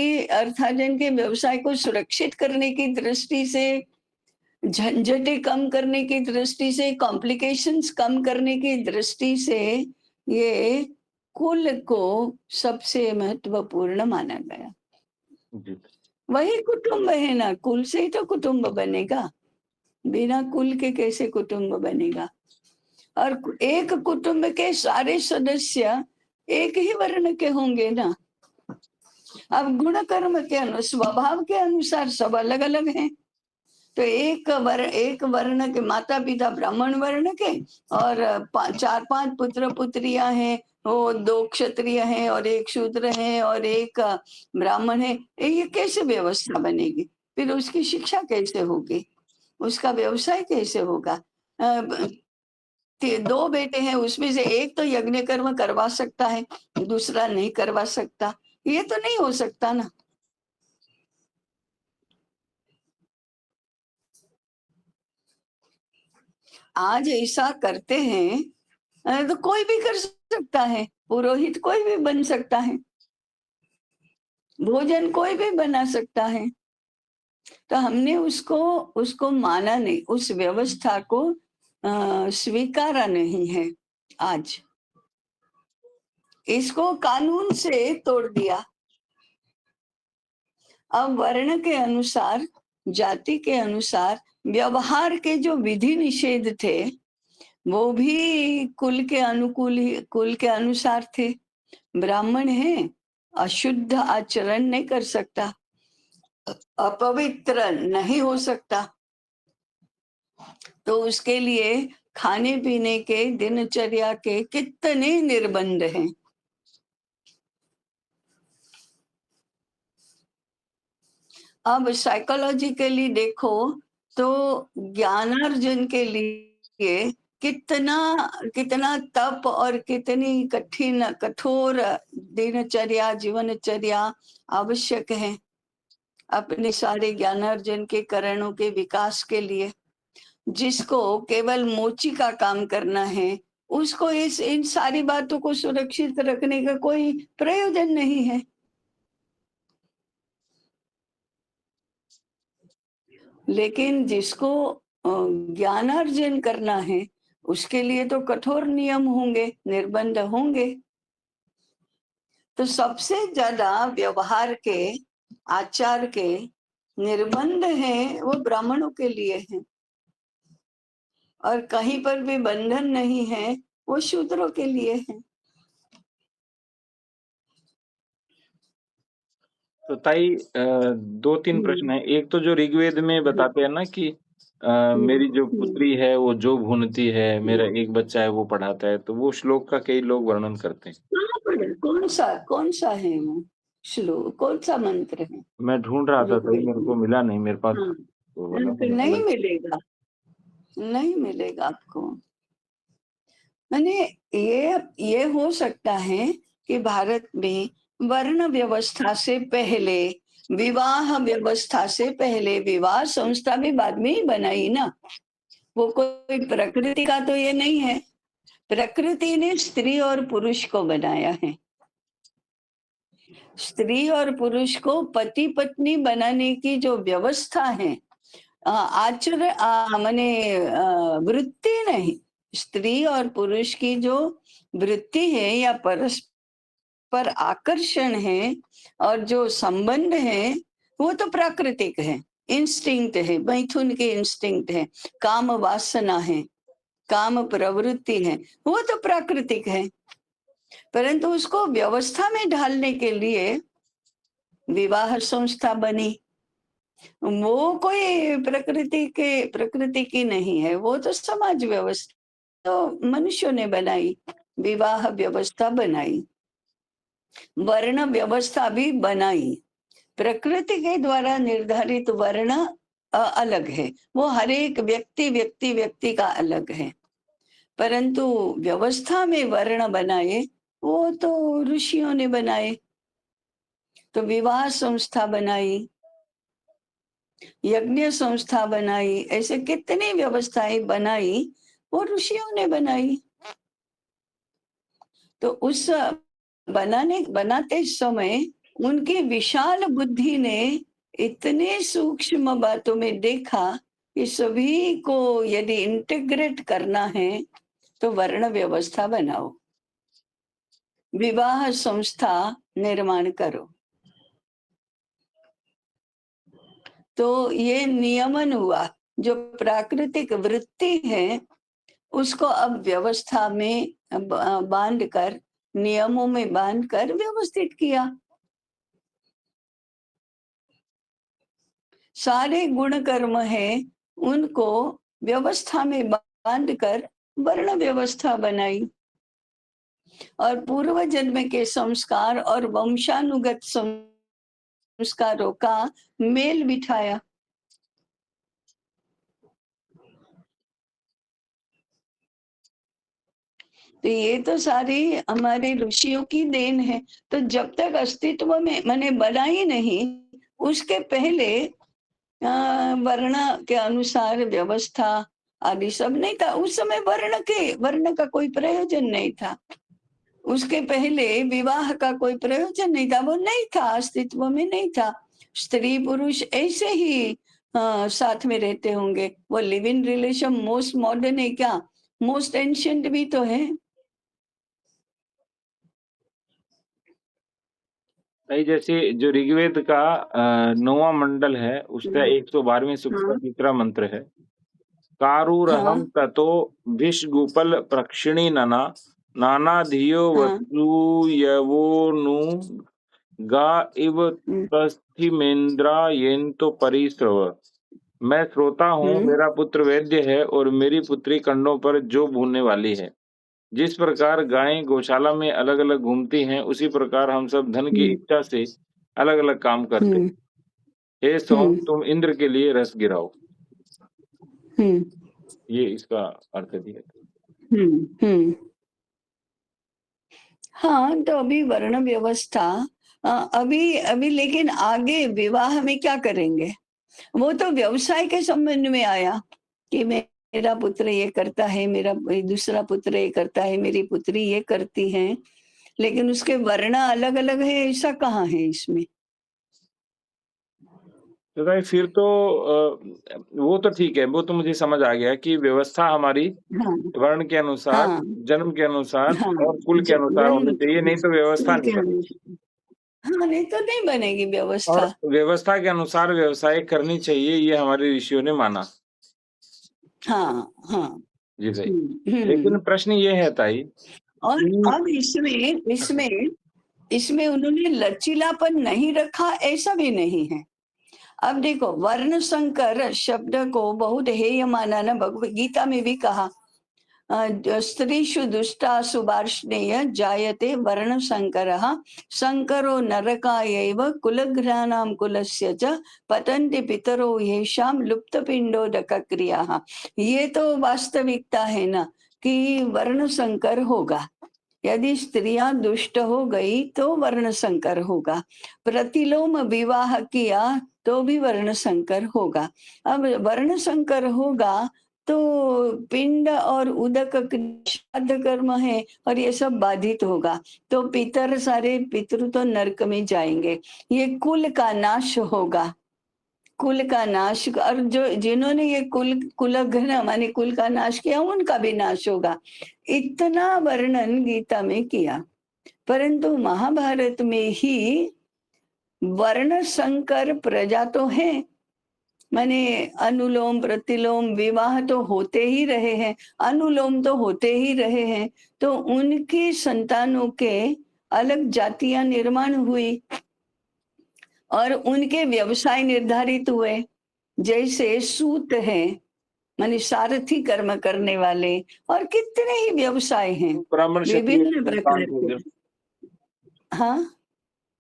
के व्यवसाय को सुरक्षित करने की दृष्टि से, झंझटें कम करने की दृष्टि से, कॉम्प्लिकेशंस कम करने की दृष्टि से, ये कुल को सबसे महत्वपूर्ण माना गया। जी। वही कुटुंब है ना, कुल से ही तो कुटुंब बनेगा। बिना कुल के कैसे कुटुंब बनेगा? और एक कुटुंब के सारे सदस्य एक ही वर्ण के होंगे ना। अब गुण कर्म के स्वभाव के अनुसार सब अलग अलग हैं। तो एक वर्ण के माता पिता ब्राह्मण वर्ण के और 4-5 पुत्र पुत्रियां हैं, वो 2 क्षत्रिय हैं और 1 शूद्र है और 1 ब्राह्मण है। ये कैसे व्यवस्था बनेगी? फिर उसकी शिक्षा कैसे होगी? उसका व्यवसाय कैसे होगा? 2 बेटे हैं, उसमें से एक तो यज्ञ कर्म करवा सकता है, दूसरा नहीं करवा सकता। ये तो नहीं हो सकता ना। आज ऐसा करते हैं तो कोई भी कर सकता है, पुरोहित कोई भी बन सकता है, भोजन कोई भी बना सकता है। तो हमने उसको उसको माना नहीं, उस व्यवस्था को स्वीकारा नहीं है आज। इसको कानून से तोड़ दिया। अब वर्ण के अनुसार, जाति के अनुसार व्यवहार के जो विधि निषेध थे, वो भी कुल के अनुकूल ही, कुल के अनुसार थे। ब्राह्मण है, अशुद्ध आचरण नहीं कर सकता, अपवित्र नहीं हो सकता। तो उसके लिए खाने पीने के, दिनचर्या के कितने निर्बंध हैं। अब साइकोलॉजिकली देखो तो ज्ञानार्जन के लिए कितना कितना तप और कितनी कठिन कठोर दिनचर्या, जीवनचर्या आवश्यक है अपने सारे ज्ञानार्जन के करणों के विकास के लिए। जिसको केवल मोची का काम करना है, उसको इस इन सारी बातों को सुरक्षित रखने का कोई प्रयोजन नहीं है। लेकिन जिसको ज्ञानार्जन करना है, उसके लिए तो कठोर नियम होंगे, निर्बंध होंगे। तो सबसे ज्यादा व्यवहार के, आचार के निर्बंध हैं, वो ब्राह्मणों के लिए हैं। और कहीं पर भी बंधन नहीं है, वो शूद्रों के लिए है। तो ताई 2-3 प्रश्न है। एक तो जो ऋग्वेद में बताते हैं ना कि मेरी जो पुत्री है वो जो भूनती है, मेरा एक बच्चा है वो पढ़ाता है, तो वो श्लोक का कई लोग वर्णन करते हैं। कौन सा है वो श्लोक, कौन सा मंत्र है? मैं ढूंढ रहा था ताई, मेरे को मिला नहीं मेरे पास। हाँ, तो बोला नहीं मतलब मिलेगा, नहीं मिलेगा आपको। मैंने ये हो सकता है कि भारत में वर्ण व्यवस्था से पहले, विवाह व्यवस्था से पहले, विवाह संस्था भी बाद में ही बनाई ना। वो कोई प्रकृति का तो ये नहीं है। प्रकृति ने स्त्री और पुरुष को बनाया है। स्त्री और पुरुष को पति पत्नी बनाने की जो व्यवस्था है, माने वृत्ति नहीं, स्त्री और पुरुष की जो वृत्ति है या परस्पर आकर्षण है और जो संबंध है, वो तो प्राकृतिक है, इंस्टिंक्ट है, मैथुन के इंस्टिंक्ट है, काम वासना है, काम प्रवृत्ति है, वो तो प्राकृतिक है। परंतु उसको व्यवस्था में ढालने के लिए विवाह संस्था बनी। वो कोई प्रकृति की नहीं है, वो तो समाज व्यवस्था तो मनुष्यों ने बनाई, विवाह व्यवस्था बनाई, वर्ण व्यवस्था भी बनाई। प्रकृति के द्वारा निर्धारित वर्ण अलग है, वो हर एक व्यक्ति का अलग है। परंतु व्यवस्था में वर्ण बनाए, वो तो ऋषियों ने बनाए। तो विवाह संस्था बनाई, यज्ञ संस्था बनाई, ऐसे कितनी व्यवस्थाएं बनाई, वो ऋषियों ने बनाई। तो उस बनाते समय उनकी विशाल बुद्धि ने इतने सूक्ष्म बातों में देखा कि सभी को यदि इंटीग्रेट करना है तो वर्ण व्यवस्था बनाओ, विवाह संस्था निर्माण करो। तो ये नियमन हुआ जो प्राकृतिक वृत्ति है उसको अब व्यवस्था में बांध कर, नियमों में बांध कर व्यवस्थित किया। सारे गुण कर्म है उनको व्यवस्था में बांध कर वर्ण व्यवस्था बनाई और पूर्व जन्म के संस्कार और वंशानुगत संस्कारों का मेल बिठाया। तो ये तो सारी हमारे ऋषियों की देन है। तो जब तक अस्तित्व में मैंने बना ही नहीं, उसके पहले वर्ण के अनुसार व्यवस्था आदि सब नहीं था। उस समय वर्ण का कोई प्रयोजन नहीं था। उसके पहले विवाह का कोई प्रयोजन नहीं था, वो नहीं था, अस्तित्व में नहीं था। स्त्री पुरुष ऐसे ही साथ में रहते होंगे। वो live in relation most modern है क्या? मोस्ट एंशियंट भी तो है। नहीं, जैसे जो ऋग्वेद का 9वां मंडल है, उसका 112वें सूक्त का हाँ, तीसरा मंत्र है, कारुरहम हाँ, ततो भिषगुपल प्रक्षिणी नना नाना धियो हाँ, वसूयवोनु गा इव हम्म, तस्थिमेन्द्रायेन्तो परिस्रव। मैं श्रोता हूँ, हम्म, मेरा पुत्र वैद्य है और मेरी पुत्री कंडों पर जौ भूनने वाली है। जिस प्रकार गायें गौशाला में अलग अलग घूमती हैं, उसी प्रकार हम सब धन की हम्म, इच्छा से अलग अलग काम करते हैं। हम्म, हे सोम, तुम इंद्र के लिए रस गिराओ। हम्म, ये इसका अर्थ दिया था। हम्म। हाँ, तो अभी वर्ण व्यवस्था अभी अभी लेकिन आगे विवाह में क्या करेंगे? वो तो व्यवसाय के संबंध में आया कि मेरा पुत्र ये करता है, मेरा दूसरा पुत्र ये करता है, मेरी पुत्री ये करती है, लेकिन उसके वर्ण अलग-अलग है, ऐसा कहाँ है इसमें? तो भाई फिर तो वो तो ठीक है, वो तो मुझे समझ आ गया कि व्यवस्था हमारी हाँ, वर्ण के अनुसार, हाँ, जन्म के अनुसार हाँ, और कुल के अनुसार जन्म होनी चाहिए, नहीं तो व्यवस्था कुल नहीं के बनती। अनुसार। हाँ, नहीं तो नहीं बनेगी और व्यवस्था। व्यवस्था के अनुसार व्यवसाय करनी चाहिए, ये हमारे ऋषियों ने माना। हाँ, हाँ। जी भाई। हुँ, लेकिन हुँ। प्रश्न ये है ताई और कि अब इसमें इसमें उन्होंने लचीलापन नहीं रखा, ऐसा भी नहीं है। अब देखो, वर्ण संकर शब्द को बहुत हेय माना ना, भगवद गीता में भी कहा स्त्रीषु दुष्टासु वार्ष्णेय जायते वर्ण संकरः संकरो नरकायैव कुलघ्नानां कुलस्य च पतन्ति पितरो येषां लुप्तपिंडोदक क्रियाः। ये तो वास्तविकता है ना कि वर्ण संकर होगा। यदि स्त्रियां दुष्ट हो गई तो वर्ण संकर होगा। प्रतिलोम विवाह किया तो भी वर्ण संकर होगा। अब वर्ण संकर होगा तो पिंड और उदक श्राद्ध कर्म है और ये सब बाधित होगा। तो पितर सारे पितृ तो नरक में जाएंगे। ये कुल का नाश होगा। कुल का नाश और जो जिन्होंने ये कुलघ्न माने कुल का नाश किया उनका भी नाश होगा। इतना वर्णन गीता में किया, परंतु महाभारत में ही वर्ण संकर प्रजा तो है। माने अनुलोम प्रतिलोम विवाह तो होते ही रहे हैं, अनुलोम तो होते ही रहे हैं। तो उनकी संतानों के अलग जातियां निर्माण हुई और उनके व्यवसाय निर्धारित हुए। जैसे सूत है, माने सारथी कर्म करने वाले, और कितने ही व्यवसाय हैं ब्राह्मण क्षत्रिय की विभिन्न संतान प्रकार थे, के। हाँ,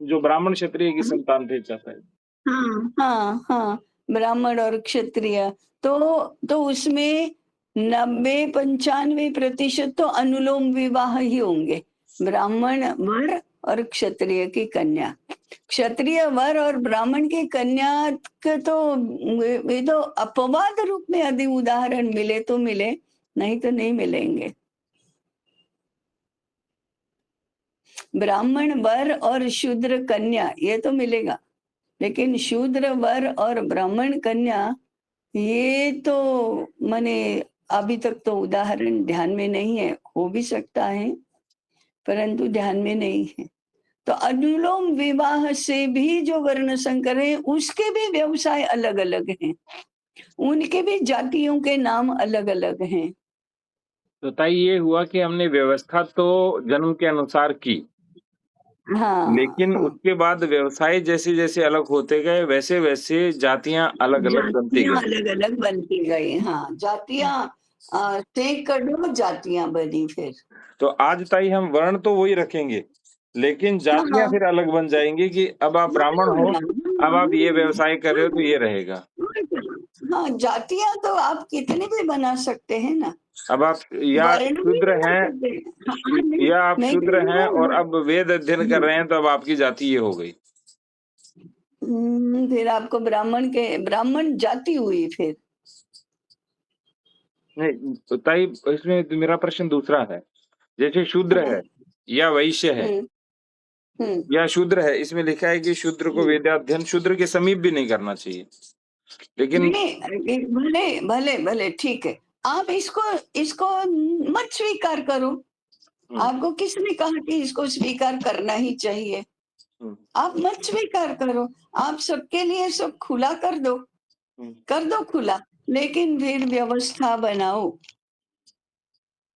जो ब्राह्मण क्षत्रिय की हाँ, संतान थे चाचा जी। हाँ, हाँ, हाँ, ब्राह्मण और क्षत्रिय। तो उसमें 90-95% तो अनुलोम विवाह ही होंगे। ब्राह्मण वर और क्षत्रिय की कन्या। क्षत्रिय वर और ब्राह्मण की कन्या के तो ये तो अपवाद रूप में यदि उदाहरण मिले तो मिले, नहीं तो नहीं मिलेंगे। ब्राह्मण वर और शूद्र कन्या ये तो मिलेगा, लेकिन शूद्र वर और ब्राह्मण कन्या ये तो माने अभी तक तो उदाहरण ध्यान में नहीं है। हो भी सकता है, परंतु ध्यान में नहीं है। तो अनुलोम विवाह से भी जो वर्ण संकर है उसके भी व्यवसाय अलग अलग हैं। उनके भी जातियों के नाम अलग-अलग हैं। तो ताई ये हुआ कि हमने व्यवस्था तो जन्म के अनुसार की, हाँ, लेकिन हाँ। उसके बाद व्यवसाय जैसे-जैसे अलग होते गए, वैसे-वैसे जातियाँ अलग-अलग बनती जातियाँ गईं। अलग-अलग बनती गई। हाँ, जातियाँ सैकड़ों जातियाँ बनी फिर। तो आज ताई हम वर्ण तो वही रखेंगे, लेकिन हाँ, जातियाँ हाँ। फिर अलग बन जाएँगी कि अब आप ब्राह्मण हो, अब आप ये व्यवसाय कर रहे हो तो ये रहेगा। हाँ, जातियाँ तो आप कितनी भी बना सकते हैं ना, अब आप या वर्ण भी शूद्र बना हैं सकते हैं। हाँ, हाँ, नहीं, या आप मैं कह शूद्र रही हैं और हूँ अब वेद अध्ययन कर रहे हैं तो अब आपकी जाति ये हो गई। फिर आपको ब्राह्मण जाति हुई फिर। नहीं, तो ताई इसमें तो मेरा प्रश्न दूसरा है। जैसे शूद्र हाँ, है या वैश्य है हुँ, हुँ, या शूद्र है, इसमें लिखा है कि शूद्र को हुँ। वेदाध्ययन शूद्र के समीप भी नहीं करना चाहिए। लेकिन नहीं, भले भले भले ठीक है। आप इसको इसको मत स्वीकार करो। हुँ, आपको किसने कहा कि इसको स्वीकार करना ही चाहिए? हुँ, आप मत स्वीकार करो। आप सबके लिए सब खुला हुँ, कर दो खुला, लेकिन फिर व्यवस्था बनाओ।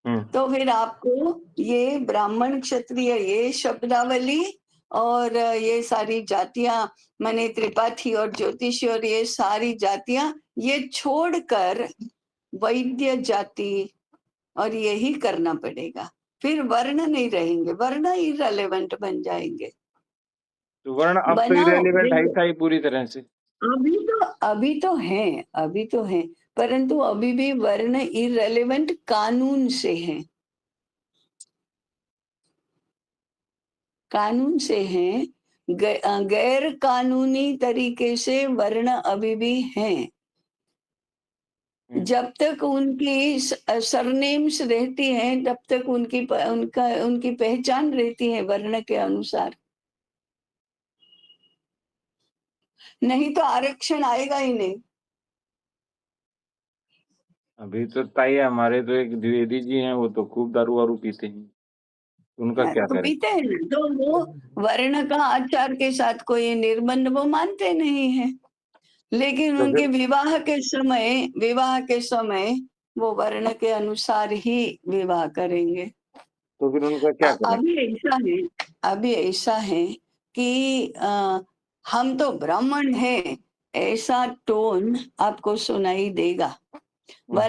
हुँ, तो फिर आपको ये ब्राह्मण, क्षत्रिय ये शब्दावली और ये सारी जातियाँ माने त्रिपाठी और ज्योतिषी और ये सारी जातियाँ ये छोड़कर वैद्य जाति और यही करना पड़ेगा। फिर वर्ण नहीं रहेंगे, वर्ण इर्रेलेवेंट बन जाएँगे। तो वर्ण अब तो बनाओ इर्रेलेवेंट है ही देखो था ही पूरी तरह से। अभी तो हैं, परंतु अभी भी वर्ण इर्रेलेवेंट कानून से हैं। कानून से हैं, गैर कानूनी तरीके से वर्ण अभी भी हैं। हुँ, जब तक उनकी सरनेम्स रहती हैं, तब तक उनकी पहचान रहती है वर्ण के अनुसार। नहीं तो आरक्षण आएगा ही नहीं। अभी तो ताई हमारे तो एक द्विवेदी जी हैं, वो तो खूब दारू-वारू पीते हैं। उनका क्या तो करें? पीते हैं ना, तो वो वर्ण का आचार के साथ कोई निर्बंध वो मानते नहीं हैं। लेकिन तो उनके फिर विवाह के समय वो वर्ण के अनुसार ही विवाह करेंगे। उनका क्या करें? अभी ऐसा है कि हम तो ब्राह्मण हैं, ऐसा टोन आपको सुनाई देगा। हुँ,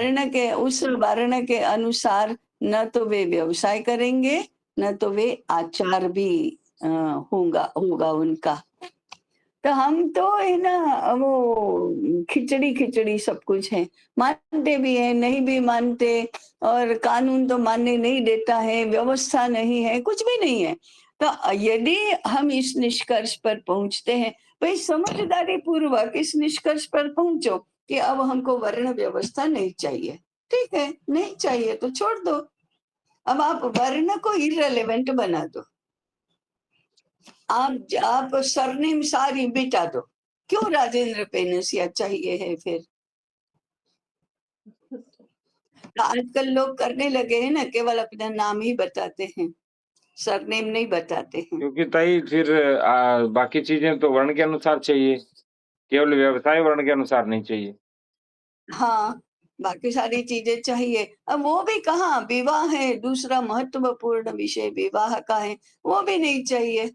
उस वर्ण के अनुसार न तो वे व्यवसाय करेंगे, न तो वे आचार भी होगा उनका। तो हम तो है ना वो खिचड़ी-खिचड़ी सब कुछ है। मानते भी हैं, नहीं भी मानते और कानून तो मानने नहीं देता है, व्यवस्था नहीं है, कुछ भी नहीं है। तो यदि हम इस निष्कर्ष पर पहुँचते हैं, भई समझदारी पूर्वक इस निष्कर्ष पर पहुँचो कि अब हमको वर्ण व्यवस्था नहीं चाहिए। ठीक है, नहीं चाहिए तो छोड़ दो। अब आप वर्ण को इर्रेलेवेंट बना दो। आप सरनेम सारी मिटा दो। क्यों राजेंद्र पेनसिया चाहिए है फिर? तो आजकल लोग करने लगे हैं ना, केवल अपना नाम ही बताते हैं, सरनेम नहीं बताते हैं। क्योंकि ताई फिर बाकी चीज़ें तो वर्ण के अनुसार चाहिए, केवल व्यवसाय वर्ण के अनुसार नहीं चाहिए। हाँ, बाकी सारी चीज़ें चाहिए। अब वो भी कहाँ विवाह है, दूसरा महत्वपूर्ण विषय विवाह का है, वो भी नहीं चाहिए।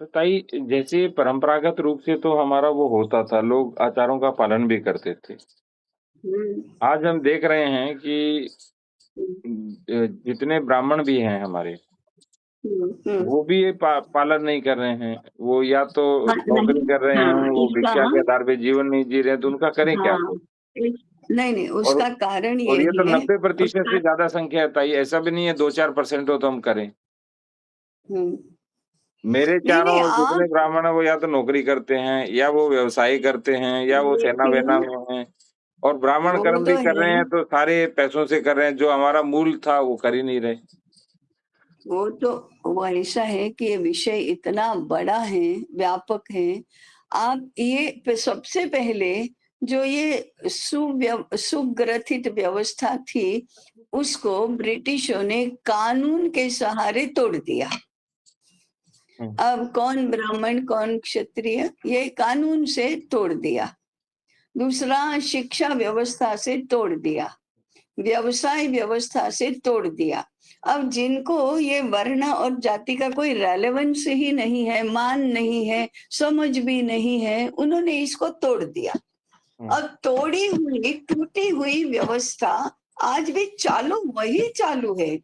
तो ताई जैसे परंपरागत रूप से तो हमारा वो होता था, लोग आचारों का पालन भी करते थे। हुँ, आज हम देख रहे हैं कि हुँ, जितने ब्राह्मण भी हैं हमारे, हुँ, हुँ। वो भी ये पालन नहीं कर रहे हैं। वो या तो हाँ, नौकरी नहीं कर रहे हैं, हाँ, वो इसका भिक्षा के आधार पे जीवन नहीं जी रहे हैं, तो उनका करें क्या हाँ, फिर? इस नहीं, और उसका कारण ये और ये तो है 90% उसका से ज़्यादा संख्या है ताई, ऐसा भी नहीं है 2-4% हो तो हम करें। हुँ। मेरे नहीं, चारों नहीं ओर आप जितने ब्राह्मण हैं, वो या तो नौकरी करते हैं, या वो व्यवसाय करते हैं, या वो सेना-वेना लेकिन में हैं और ब्राह्मण वो कर्म तो भी कर है रहे हैं, तो सारे पैसों से कर रहे हैं, जो हमारा मूल था, वो कर ही नहीं रहे। वो तो वो ऐसा है कि ये विषय इतना बड़ा है, व्यापक है। आप सबसे पहले जो ये सुग्रथित व्यवस्था थी, उसको ब्रिटिशों ने कानून के सहारे तोड़ दिया। अब कौन ब्राह्मण कौन क्षत्रिय ये कानून से तोड़ दिया। दूसरा, शिक्षा व्यवस्था से तोड़ दिया, व्यवसाय व्यवस्था से तोड़ दिया। अब जिनको ये वर्ण और जाति का कोई रेलेवेंस ही नहीं है, मान नहीं है, समझ भी नहीं है, उन्होंने इसको तोड़ दिया। अब तोड़ी हुई टूटी हुई व्यवस्था आज भी वही चालू है।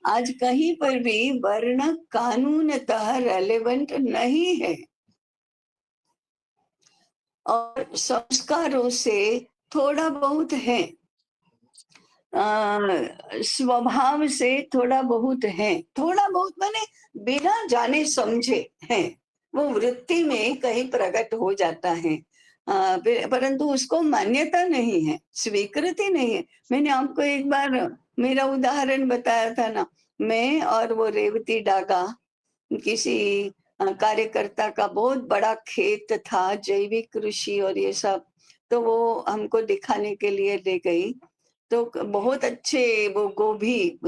आज कहीं पर भी वर्ण कानूनतः रेलेवेंट नहीं है और संस्कारों से थोड़ा बहुत है, स्वभाव से थोड़ा बहुत है, थोड़ा बहुत माने बिना जाने समझे है, वो वृत्ति में कहीं प्रकट हो जाता है, परंतु उसको मान्यता नहीं है, स्वीकृति नहीं है। मैंने आपको एक बार मेरा उदाहरण बताया था ना, मैं और वो रेवती डागा, किसी कार्यकर्ता का बहुत बड़ा खेत था, जैविक कृषि और ये सब, तो वो हमको दिखाने के लिए ले गई। तो बहुत अच्छे वो गोभी,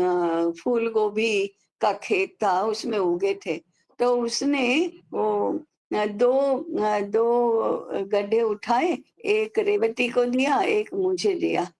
फूल गोभी का खेत था, उसमें उगे थे। तो उसने वो दो गड्ढे उठाए, एक रेवती को दिया, एक मुझे दिया।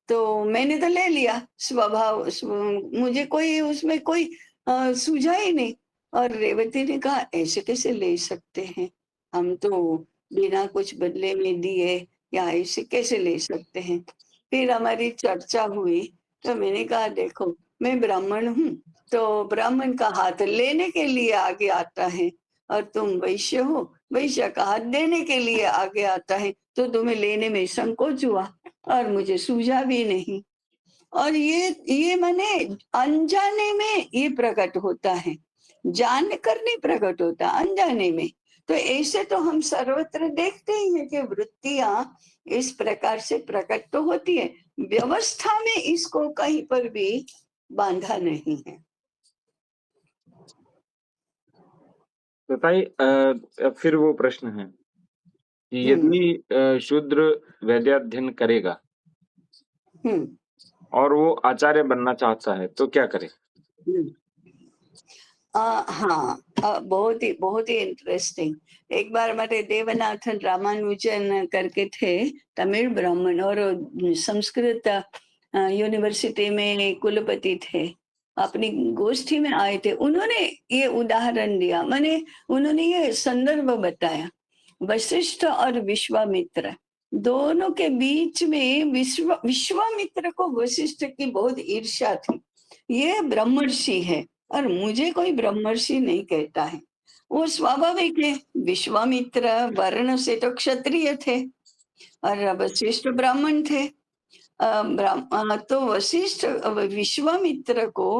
तो मैंने तो ले लिया, मुझे कोई उसमें कोई सूझा ही नहीं। और रेवती ने कहा ऐसे कैसे ले सकते हैं, हम तो बिना कुछ बदले में दिए, या ऐसे कैसे ले सकते हैं। फिर हमारी चर्चा हुई, तो मैंने कहा देखो मैं ब्राह्मण हूँ, तो ब्राह्मण का हाथ लेने के लिए आगे आता है, और तुम वैश्य हो, वैश्य का हाथ देने के लिए आगे आता है, तो तुम्हें लेने में संकोच हुआ और मुझे सूझा भी नहीं। और ये माने अनजाने में ये प्रकट होता है, जान कर नहीं प्रकट होता, अनजाने में। तो ऐसे तो हम सर्वत्र देखते ही हैं कि वृत्तियां इस प्रकार से प्रकट तो होती है, व्यवस्था में इसको कहीं पर भी बांधा नहीं है। तो ताई फिर वो प्रश्न है कि यदि शूद्र वैद्याध्ययन करेगा और वो आचार्य बनना चाहता है तो क्या करे? हाँ, बहुत ही इंटरेस्टिंग। एक बार हमारे देवनाथन रामानुजन करके थे, तमिल ब्राह्मण, और संस्कृत यूनिवर्सिटी में कुलपति थे, अपनी गोष्ठी में आए थे। उन्होंने ये उदाहरण दिया, माने उन्होंने ये संदर्भ बताया, वशिष्ठ और विश्वामित्र दोनों के बीच में विश्वामित्र को वशिष्ठ की बहुत ईर्ष्या थी, ये ब्रह्मर्षि है और मुझे कोई ब्रह्मर्षि नहीं कहता है। वो स्वाभाविक है, विश्वामित्र वर्ण से तो क्षत्रिय थे और वशिष्ठ ब्राह्मण थे। तो वशिष्ठ विश्वामित्र को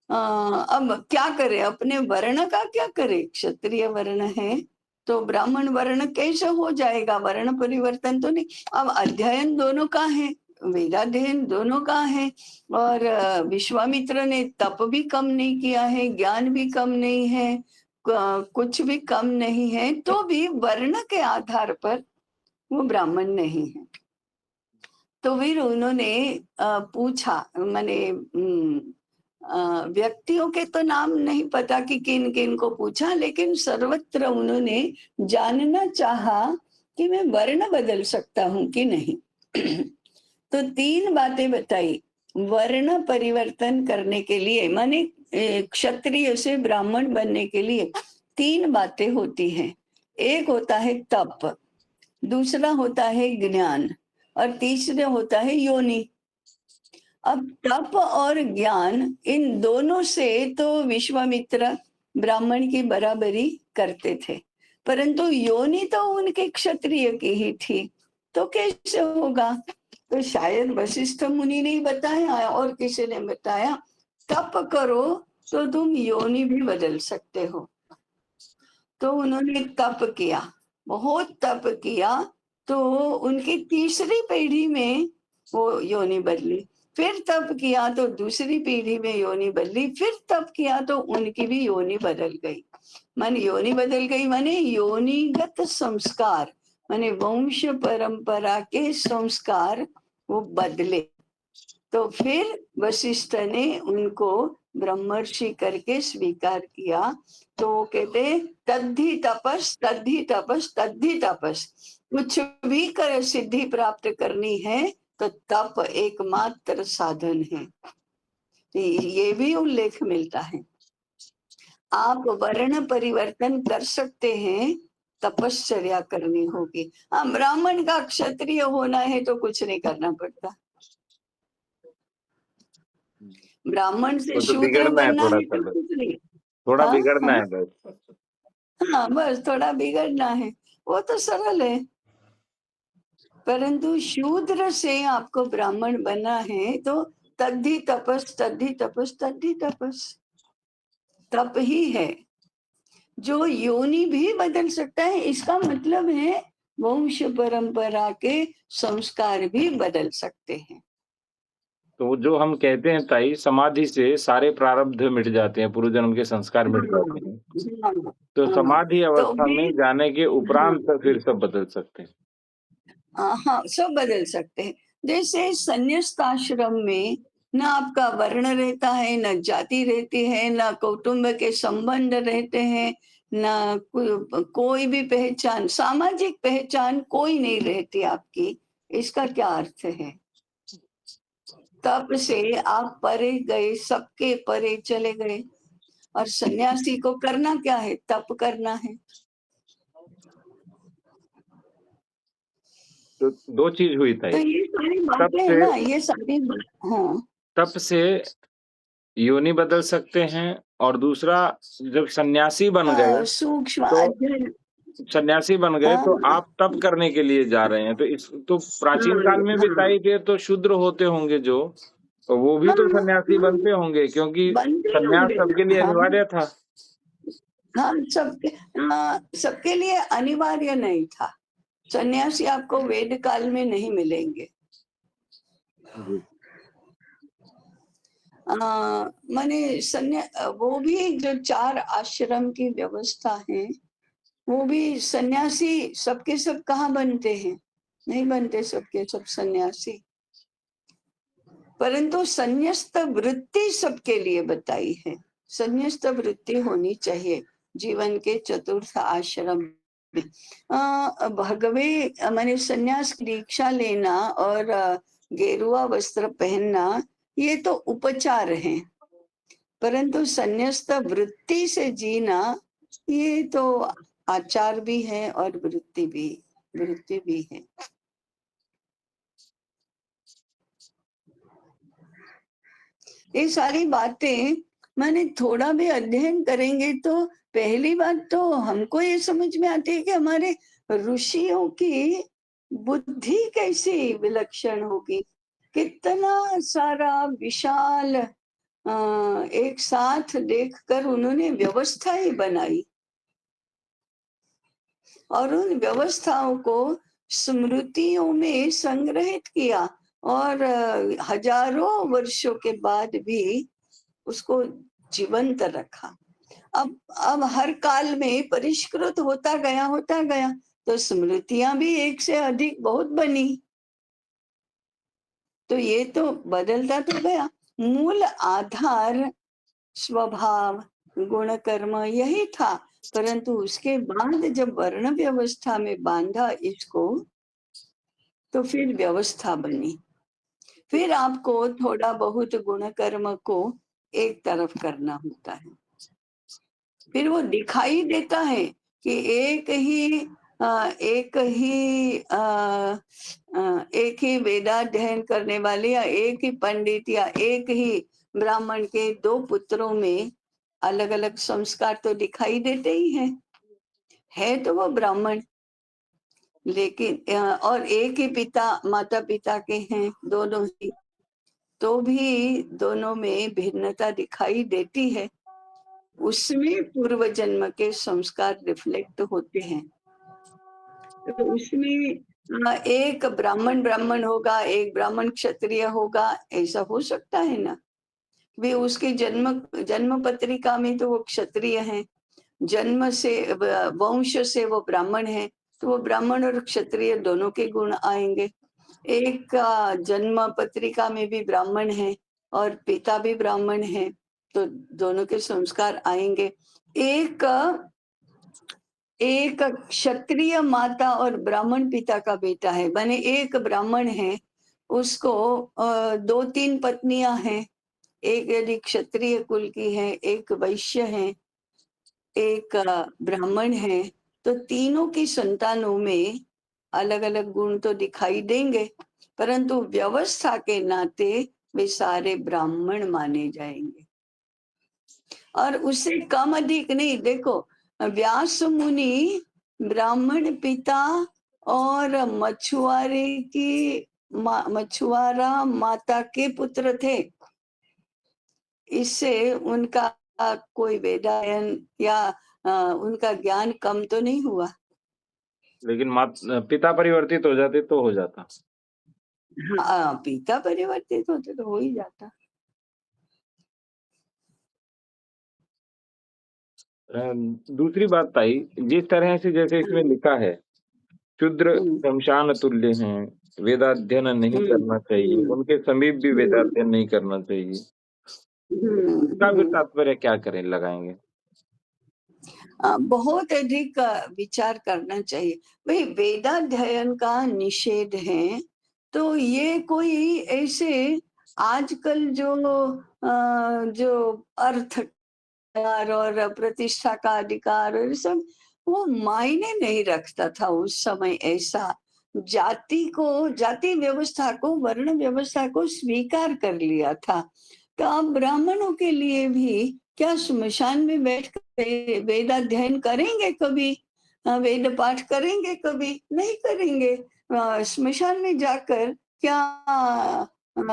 अब क्या करे, अपने वर्ण का क्या करे, क्षत्रिय वर्ण है तो ब्राह्मण वर्ण कैसे हो जाएगा, वर्ण परिवर्तन तो नहीं। अब अध्ययन दोनों का है, वेदाध्ययन दोनों का है, और विश्वामित्र ने तप भी कम नहीं किया है, ज्ञान भी कम नहीं है, कुछ भी कम नहीं है, तो भी वर्ण के आधार पर वो ब्राह्मण नहीं है। तो फिर उन्होंने पूछा, माने व्यक्तियों के तो नाम नहीं पता कि किन किन को पूछा, लेकिन सर्वत्र उन्होंने जानना चाहा कि मैं वर्ण बदल सकता हूं कि नहीं। तो 3 बातें बताई वर्ण परिवर्तन करने के लिए, माने क्षत्रिय से ब्राह्मण बनने के लिए 3 बातें होती हैं। एक होता है तप, दूसरा होता है ज्ञान, और तीसरा होता है योनि। अब तप और ज्ञान, इन दोनों से तो विश्वामित्र ब्राह्मण की बराबरी करते थे, परंतु योनि तो उनके क्षत्रिय की ही थी, तो कैसे होगा। तो शायद वशिष्ठ मुनि ने बताया और किसी ने बताया, तप करो तो तुम योनि भी बदल सकते हो। तो उन्होंने तप किया, बहुत तप किया, तो उनकी तीसरी पीढ़ी में वो योनि बदली। फिर तप किया तो दूसरी पीढ़ी में योनि बदली, फिर तप किया तो उनकी भी योनि बदल गई। माने योनि बदल गई माने योनिगत संस्कार, माने वंश परंपरा के संस्कार वो बदले। तो फिर वशिष्ठ ने उनको ब्रह्मर्षि करके स्वीकार किया। तो वो कहते तद्धि तपस, तद्धि तपस, तद्धि तपस। कुछ भी कर सिद्धि प्राप्त करनी है तो तप एकमात्र साधन है। ये भी उल्लेख मिलता है। आप वर्ण परिवर्तन कर सकते हैं, तपश्चर्या करनी होगी। हाँ, ब्राह्मण का क्षत्रिय होना है तो कुछ नहीं करना पड़ता। ब्राह्मण से वो तो शूद्र बिगड़ना है बनना थोड़ा है सा, तो बस कुछ नहीं। थोड़ा हाँ बिगड़ना हाँ है बस। हाँ, बस थोड़ा बिगड़ना है, वो तो सरल है। परंतु शूद्र से आपको ब्राह्मण बनना है तो तद्धि तपस, तद्धि तपस, तद्धि तपस। तप ही है जो योनि भी बदल सकता है। इसका मतलब है वंश परंपरा के संस्कार भी बदल सकते हैं। तो जो हम कहते हैं ताई, समाधि से सारे प्रारब्ध मिट जाते हैं, पूर्व जन्म के संस्कार मिट जाते हैं, हाँ, तो हाँ, समाधि तो अवस्था भी में जाने के हाँ, उपरांत फिर सब बदल सकते हैं। हाँ, सब बदल सकते हैं। जैसे संन्यास्त आश्रम में न आपका वर्ण रहता है, न जाति रहती है, न कौटुंब के संबंध रहते हैं, न कोई भी पहचान, सामाजिक पहचान कोई नहीं रहती आपकी। इसका क्या अर्थ है? तप से आप परे गए, सबके परे चले गए। और सन्यासी को करना क्या है? तप करना है। तो दो चीज हुई तो ताई। ये सारी तप बातें है से ना, ये सारी हाँ, तप से योनि बदल सकते हैं, और दूसरा, जब सन्यासी बन गए सूक्ष्म तो अध्ययन। सन्यासी बन गए हाँ तो आप तप करने के लिए जा रहे हैं, तो इस तो प्राचीन काल में भी हाँ ताई थे तो शूद्र होते होंगे जो, तो वो भी हाँ तो सन्यासी हाँ, बनते होंगे, क्योंकि बनते सन्यास होंगे। सबके लिए हाँ अनिवार्य था। हाँ, सबके लिए अनिवार्य नहीं था। सन्यासी आपको वेद काल में नहीं मिलेंगे। जी। माने वो भी जो 4 आश्रम की व्यवस्था है, वो भी सन्यासी सबके सब कहाँ बनते हैं? नहीं बनते सबके सब सन्यासी। परंतु संन्यस्त वृत्ति सबके लिए बताई है। संन्यस्त वृत्ति होनी चाहिए जीवन के चतुर्थ आश्रम में। भगवे माने संन्यास की दीक्षा लेना और गेरुआ वस्त्र पहनना, ये तो उपचार हैं। परंतु संन्यस्त वृत्ति से जीना, ये तो आचार भी है और वृत्ति भी है। ये सारी बातें मैंने थोड़ा भी अध्ययन करेंगे तो पहली बात तो हमको ये समझ में आती है कि हमारे ऋषियों की बुद्धि कैसी विलक्षण होगी। कितना सारा विशाल एक साथ देखकर उन्होंने व्यवस्था ही बनाई और उन व्यवस्थाओं को स्मृतियों में संग्रहित किया और हजारों वर्षों के बाद भी उसको जीवंत रखा। अब हर काल में परिष्कृत होता गया तो स्मृतियां भी एक से अधिक बहुत बनी। तो ये तो बदलता तो गया। मूल आधार स्वभाव गुण कर्म यही था। परंतु उसके बाद जब वर्ण व्यवस्था में बांधा इसको, तो फिर व्यवस्था बनी। फिर आपको थोड़ा बहुत गुण कर्म को एक तरफ करना होता है। फिर वो दिखाई देता है कि एक ही वेदाध्ययन करने वाले या एक ही पंडित या एक ही ब्राह्मण के 2 पुत्रों में अलग अलग संस्कार तो दिखाई देते ही हैं। है तो वो ब्राह्मण, लेकिन और एक ही माता पिता के हैं दोनों ही, तो भी दोनों में भिन्नता दिखाई देती है। उसमें पूर्व जन्म के संस्कार रिफ्लेक्ट होते हैं। तो उसमें एक ब्राह्मण ब्राह्मण होगा, एक ब्राह्मण क्षत्रिय होगा, ऐसा हो सकता है ना? वे उसके जन्म पत्रिका में तो वो क्षत्रिय हैं, जन्म से वंश से वो ब्राह्मण है, तो वो ब्राह्मण और क्षत्रिय दोनों के गुण आएंगे। एक का जन्म पत्रिका में भी ब्राह्मण है और पिता भी ब्राह्मण है, तो दोनों के संस्कार आएंगे। एक एक क्षत्रिय माता और ब्राह्मण पिता का बेटा है, माने एक ब्राह्मण है, उसको 2-3 पत्नियां हैं, एक यदि क्षत्रिय कुल की है, एक वैश्य है, एक ब्राह्मण है, तो तीनों की संतानों में अलग-अलग गुण तो दिखाई देंगे, परंतु व्यवस्था के नाते वे सारे ब्राह्मण माने जाएंगे। और उससे कम अधिक नहीं। देखो, व्यास मुनि ब्राह्मण पिता और मछुआरा माता के पुत्र थे। इससे उनका कोई वेदायन या उनका ज्ञान कम तो नहीं हुआ। लेकिन पिता परिवर्तित हो जाते तो हो जाता। हाँ, पिता परिवर्तित होते तो हो ही जाता। दूसरी बात ताई, जिस तरह से जैसे इसमें लिखा है, शूद्र हम्म, शमशान तुल्य हैं, वेदाध्ययन नहीं हम्म, करना चाहिए, हम्म, उनके समीप भी हम्म, वेदाध्ययन नहीं करना चाहिए। इसका भी हम्म। तात्पर्य क्या करें, लगाएंगे? बहुत अधिक विचार करना चाहिए। भाई वेदाध्ययन का निषेध है, तो ये कोई ऐसे आजकल जो अर्थ और प्रतिष्ठा का अधिकार और ये सब वो मायने नहीं रखता था उस समय। ऐसा जाति व्यवस्था को, वर्ण व्यवस्था को स्वीकार कर लिया था। तो अब ब्राह्मणों के लिए भी क्या स्मशान में बैठ कर वेदाध्ययन करेंगे कभी? वेद पाठ करेंगे कभी? नहीं करेंगे। स्मशान में जाकर क्या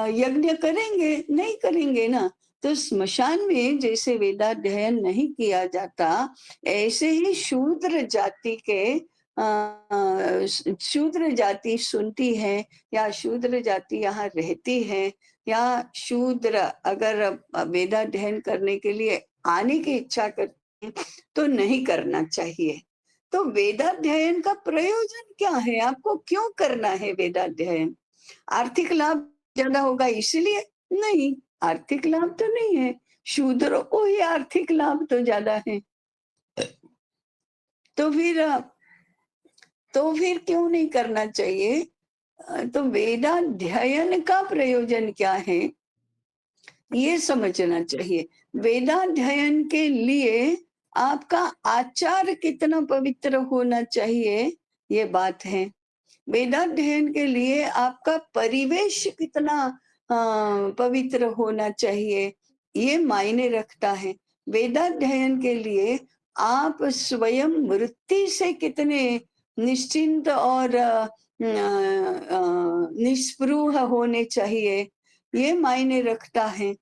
यज्ञ करेंगे? नहीं करेंगे ना। तो स्मशान में जैसे वेदाध्ययन नहीं किया जाता, ऐसे ही शूद्र जाति सुनती है या शूद्र जाति यहाँ रहती है, या शूद्र अगर वेदाध्ययन करने के लिए आने की इच्छा करते हैं, तो नहीं करना चाहिए। तो वेदाध्ययन का प्रयोजन क्या है? आपको क्यों करना है वेदाध्ययन? आर्थिक लाभ ज्यादा होगा इसलिए? नहीं, आर्थिक लाभ तो नहीं है। शूद्रों को ही आर्थिक लाभ तो ज्यादा है। तो फिर क्यों नहीं करना चाहिए? तो वेदाध्ययन का प्रयोजन क्या है, ये समझना चाहिए। वेदाध्ययन के लिए आपका आचार कितना पवित्र होना चाहिए, ये बात है। वेदाध्ययन के लिए आपका परिवेश कितना पवित्र होना चाहिए, ये मायने रखता है। वेदाध्ययन के लिए आप स्वयं वृत्ति से कितने निश्चिंत और निस्पृह होने चाहिए, ये मायने रखता है।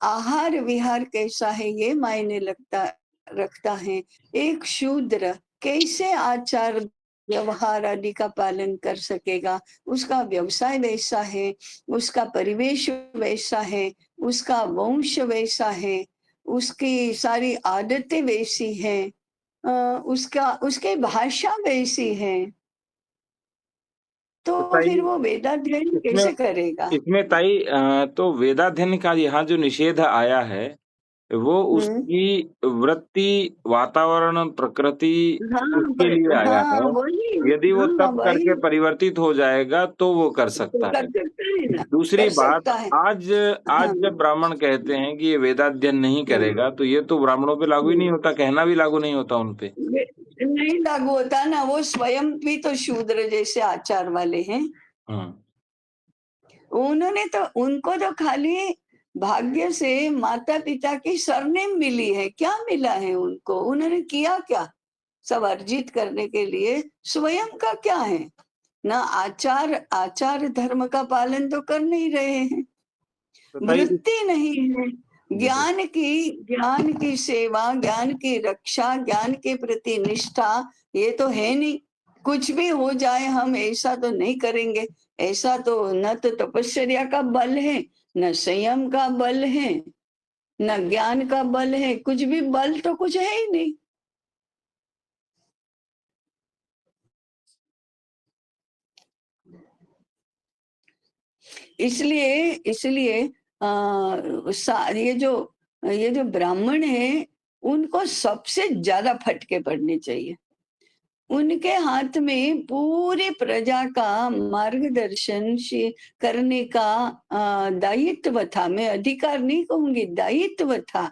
आहार विहार कैसा है, ये मायने रखता है। एक शूद्र कैसे आचार व्यवहार आदि का पालन कर सकेगा? उसका व्यवसाय वैसा है, उसका परिवेश वैसा है, उसका वंश वैसा है, उसकी सारी आदतें वैसी हैं, उसके भाषा वैसी है, तो तो ताई फिर वो वेदाध्ययन इसमें कैसे करेगा? इसमें ताई तो वेदाध्ययन का यहाँ जो निषेध आया है, वो हम्म। उसकी वृत्ति, वातावरण, प्रकृति, हाँ, उसके लिए आया हाँ है। वही। यदि वो हाँ तप करके वही, परिवर्तित हो जाएगा तो वो कर तो सकता कर है। सकता है ना, दूसरी कर बात, सकता है। आज आज हाँ, जब ब्राह्मण कहते हैं कि ये वेदाध्ययन नहीं हुँ, करेगा, तो ये तो ब्राह्मणों पे लागू ही नहीं हुँ। होता, कहना भी लागू नहीं होता उन पे। ये नहीं लागू होता ना, वो स्वयं भी तो शूद्र जैसे आचार वाले हैं। हुँ। उनको तो खाली भाग्य से माता-पिता की सरनेम मिली है। क्या मिला है उनको? उन्होंने किया क्या? सब अर्जित करने के लिए स्वयं का क्या है? ना आचार धर्म का पालन तो कर नहीं रहे हैं। तो ताई वृत्ति नहीं है। जी, जी। ज्ञान की सेवा, ज्ञान की रक्षा, ज्ञान के प्रति निष्ठा, ये तो है नहीं। कुछ भी हो जाए हम ऐसा तो नहीं करेंगे। ऐसा तो न तो तपस्या का बल है, न संयम का बल है, न ज्ञान का बल है, कुछ भी बल तो कुछ है ही नहीं। इसलिए इसलिए ये जो ब्राह्मण है, उनको सबसे ज्यादा फटके पड़ने चाहिए। उनके हाथ में पूरी प्रजा का मार्गदर्शन करने का दायित्व था। मैं अधिकार नहीं कहूंगी, दायित्व था।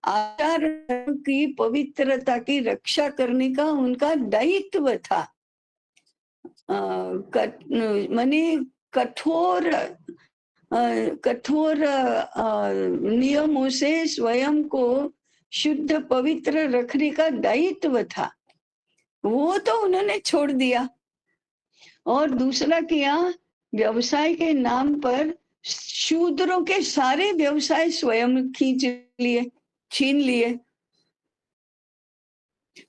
आचार की पवित्रता की रक्षा करने का उनका दायित्व था। माने कठोर कठोर नियमों से स्वयं को शुद्ध पवित्र रखने का दायित्व था। वो तो उन्होंने छोड़ दिया। और दूसरा किया, व्यवसाय के नाम पर शूद्रों के सारे व्यवसाय स्वयं खींच लिए, छीन लिए।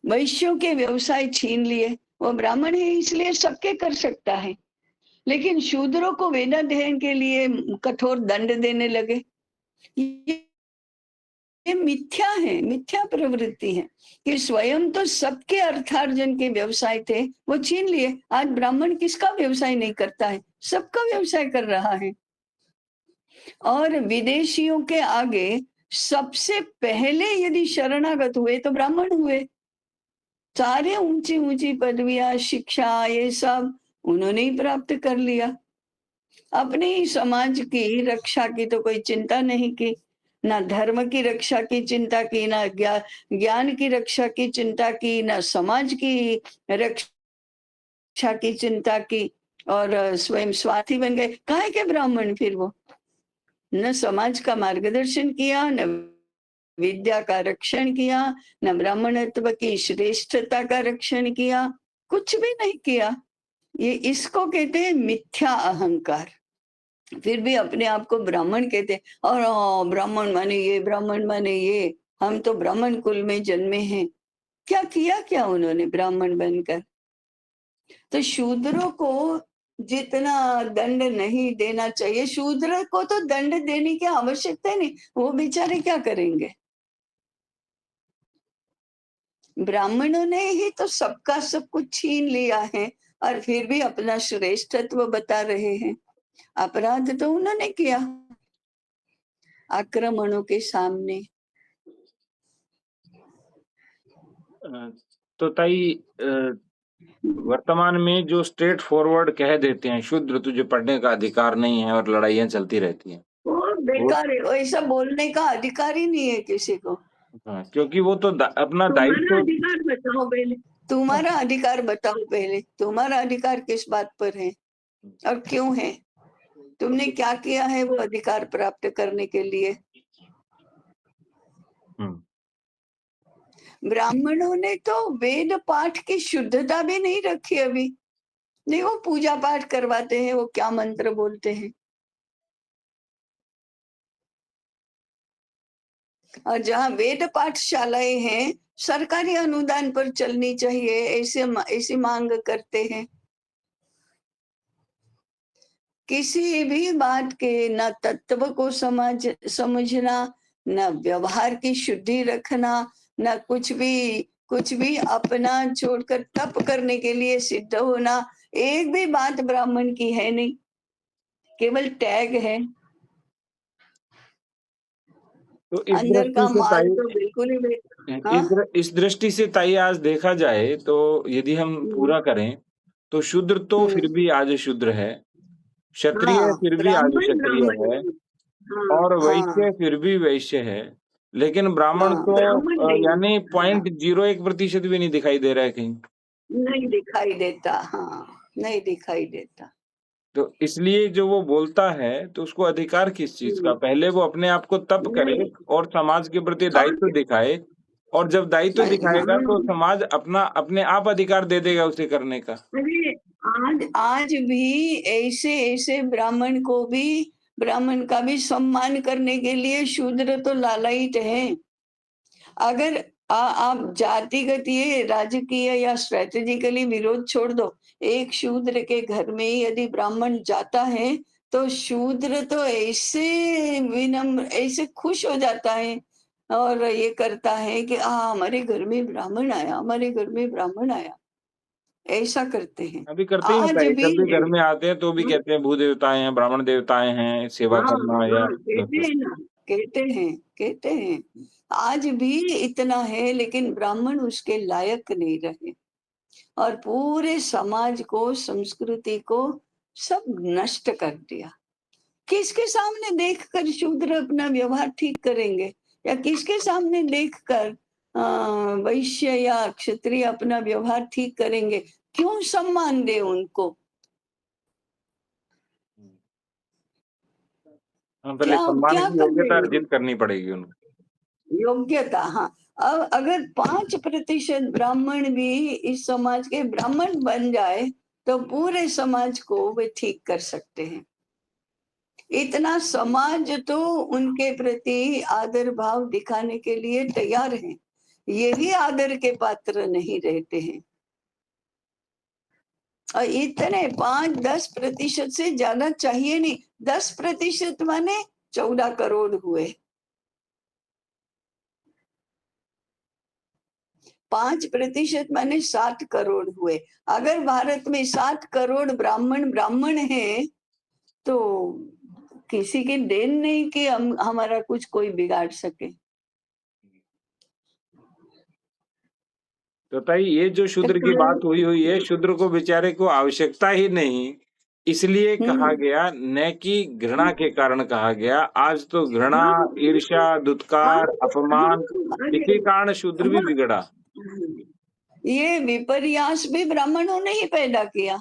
वैश्यों के व्यवसाय छीन लिए। वो ब्राह्मण है इसलिए सबके कर सकता है, लेकिन शूद्रों को वेदाध्ययन के लिए कठोर दंड देने लगे। ये मिथ्या है, मिथ्या प्रवृत्ति है कि स्वयं तो सबके अर्थार्जन के व्यवसाय थे, वो छीन लिए। आज ब्राह्मण किसका व्यवसाय नहीं करता है? सबका व्यवसाय कर रहा है। और विदेशियों के आगे सबसे पहले यदि शरणागत हुए तो ब्राह्मण हुए। सारे ऊंची ऊंची पदवियां, शिक्षा, ये सब उन्होंने ही प्राप्त कर लिया। अपने ही समाज की रक्षा की तो कोई चिंता नहीं की, ना धर्म की रक्षा की चिंता की, ना ज्ञान की रक्षा की चिंता की, ना समाज की रक्षा की चिंता की, और स्वयं स्वार्थी बन गए। काहे के ब्राह्मण फिर वो न समाज का मार्गदर्शन किया, न विद्या का रक्षण किया, न ब्राह्मणत्व की श्रेष्ठता का रक्षण किया, कुछ भी नहीं किया। ये इसको कहते हैं मिथ्या अहंकार। फिर भी अपने आप को ब्राह्मण कहते हैं, और ब्राह्मण माने ये, ब्राह्मण माने ये, हम तो ब्राह्मण कुल में जन्मे हैं। क्या किया क्या उन्होंने ब्राह्मण बनकर? तो शूद्रों को जितना दंड नहीं देना चाहिए, शूद्र को तो दंड देने की आवश्यकता नहीं, वो बेचारे क्या करेंगे? ब्राह्मणों ने ही तो सबका सब कुछ छीन लिया है, और फिर भी अपना श्रेष्ठत्व बता रहे हैं। अपराध तो उन्होंने किया आक्रमणों के सामने। तो ताई वर्तमान में जो स्ट्रेट फॉरवर्ड कह देते हैं शूद्र तुझे पढ़ने का अधिकार नहीं है और लड़ाइयां चलती रहती हैं, वो बेकार है, ऐसा बोलने का अधिकार ही नहीं है किसी को। हाँ, क्योंकि वो तो अपना तुम्हारा दायित्व। अधिकार बताओ पहले, तुम्हारा अधिकार बताओ पहले, तुम्हारा अधिकार किस बात पर है और क्यों है? तुमने क्या किया है वो अधिकार प्राप्त करने के लिए? ब्राह्मणों ने तो वेद पाठ की शुद्धता भी नहीं रखी अभी। नहीं, वो पूजा पाठ करवाते हैं, वो क्या मंत्र बोलते हैं। और जहाँ वेद पाठशालाएं हैं, सरकारी अनुदान पर चलनी चाहिए, ऐसी मांग करते हैं। किसी भी बात के न तत्व को समझना, न व्यवहार की शुद्धि रखना, न कुछ भी अपना छोड़कर तप करने के लिए सिद्ध होना, एक भी बात ब्राह्मण की है नहीं, केवल टैग है। तो इस अंदर दृष्टि का से माल तो बिल्कुल ही हाँ? इस दृष्टि से ताई आज देखा जाए तो यदि हम हम्म, पूरा करें तो शूद्र तो फिर हम्म, भी आज शूद्र है, क्षत्रिय हाँ, फिर भी आज ब्राह्मण क्षत्रिय ब्राह्मण है, नहीं। हाँ, और हाँ, वैश्य फिर भी वैश्य है। लेकिन ब्राह्मण हाँ, तो ब्राह्मण नहीं। यानी हाँ, 0.01% भी नहीं दिखाई दे रहा है कहीं। नहीं दिखाई देता, हाँ, नहीं दिखाई देता। तो इसलिए जो वो बोलता है तो उसको अधिकार किस चीज का? हम्म, पहले वो अपने आप को तप करे नहीं। और समाज के प्रति और दायित्व दिखाए, और जब दायित्व दिखाएगा तो हाँ, समाज अपने आप अधिकार दे देगा उसे करने का। अरे आज आज भी ऐसे ऐसे ब्राह्मण का भी सम्मान करने के लिए शूद्र तो लालायित है। अगर आप जातिगत ये राजकीय या स्ट्रेटेजिकली विरोध छोड़ दो, एक शूद्र के घर में यदि ब्राह्मण जाता है तो शूद्र तो ऐसे विनम्र, ऐसे खुश हो जाता है और ये करता है कि हमारे घर में ब्राह्मण आया, हमारे घर में ब्राह्मण आया। ऐसा करते हैं अभी करते ही होता आज है, भी। जब भी घर में आते हैं तो भी हाँ कहते हैं भू देवताएँ हैं, ब्राह्मण देवताएँ हैं, सेवा हाँ करना या हाँ, कहते हैं ना, कहते हैं, कहते हैं। आज भी इतना है, लेकिन ब्राह्मण उसके लायक नहीं रहे और पूरे समाज को, संस्कृति को सब नष्ट कर दिया। किसके सामने देखकर शूद्र अपना व्यवहार ठीक करेंगे, या किसके सामने देखकर वैश्य या क्षत्रिय अपना व्यवहार ठीक करेंगे? क्यों सम्मान दे उनको? हाँ, पहले क्या सम्मान क्या की कर योग्यता रहे हैं? अर्जित करनी पड़ेगी उनको। योग्यता, हाँ। अब अगर 5% ब्राह्मण भी इस समाज के ब्राह्मण बन जाए, तो पूरे समाज को वे ठीक कर सकते हैं। इतना समाज तो उनके प्रति आदर भाव दिखाने के लिए तैयार है, यही आदर के पात्र नहीं रहते हैं। और इतने 5-10% से ज्यादा चाहिए नहीं। 10% माने 14 करोड़ हुए। 5% माने 7 करोड़ हुए। अगर भारत में 7 करोड़ ब्राह्मण ब्राह्मण हैं, तो किसी की देन नहीं कि हम हमारा कुछ कोई बिगाड़ सके। तो ताई ये जो तो शूद्र की बात हुई हुई है, शूद्र को बेचारे को आवश्यकता ही नहीं, इसलिए कहा हम्म। गया, न कि घृणा के कारण कहा गया। आज तो घृणा, हाँ, ईर्ष्या, हाँ, दुत्कार, अपमान, हाँ, इसी अरे, कारण शूद्र भी हाँ, बिगड़ा। ये विपर्यास भी ब्राह्मणों ने ही पैदा किया।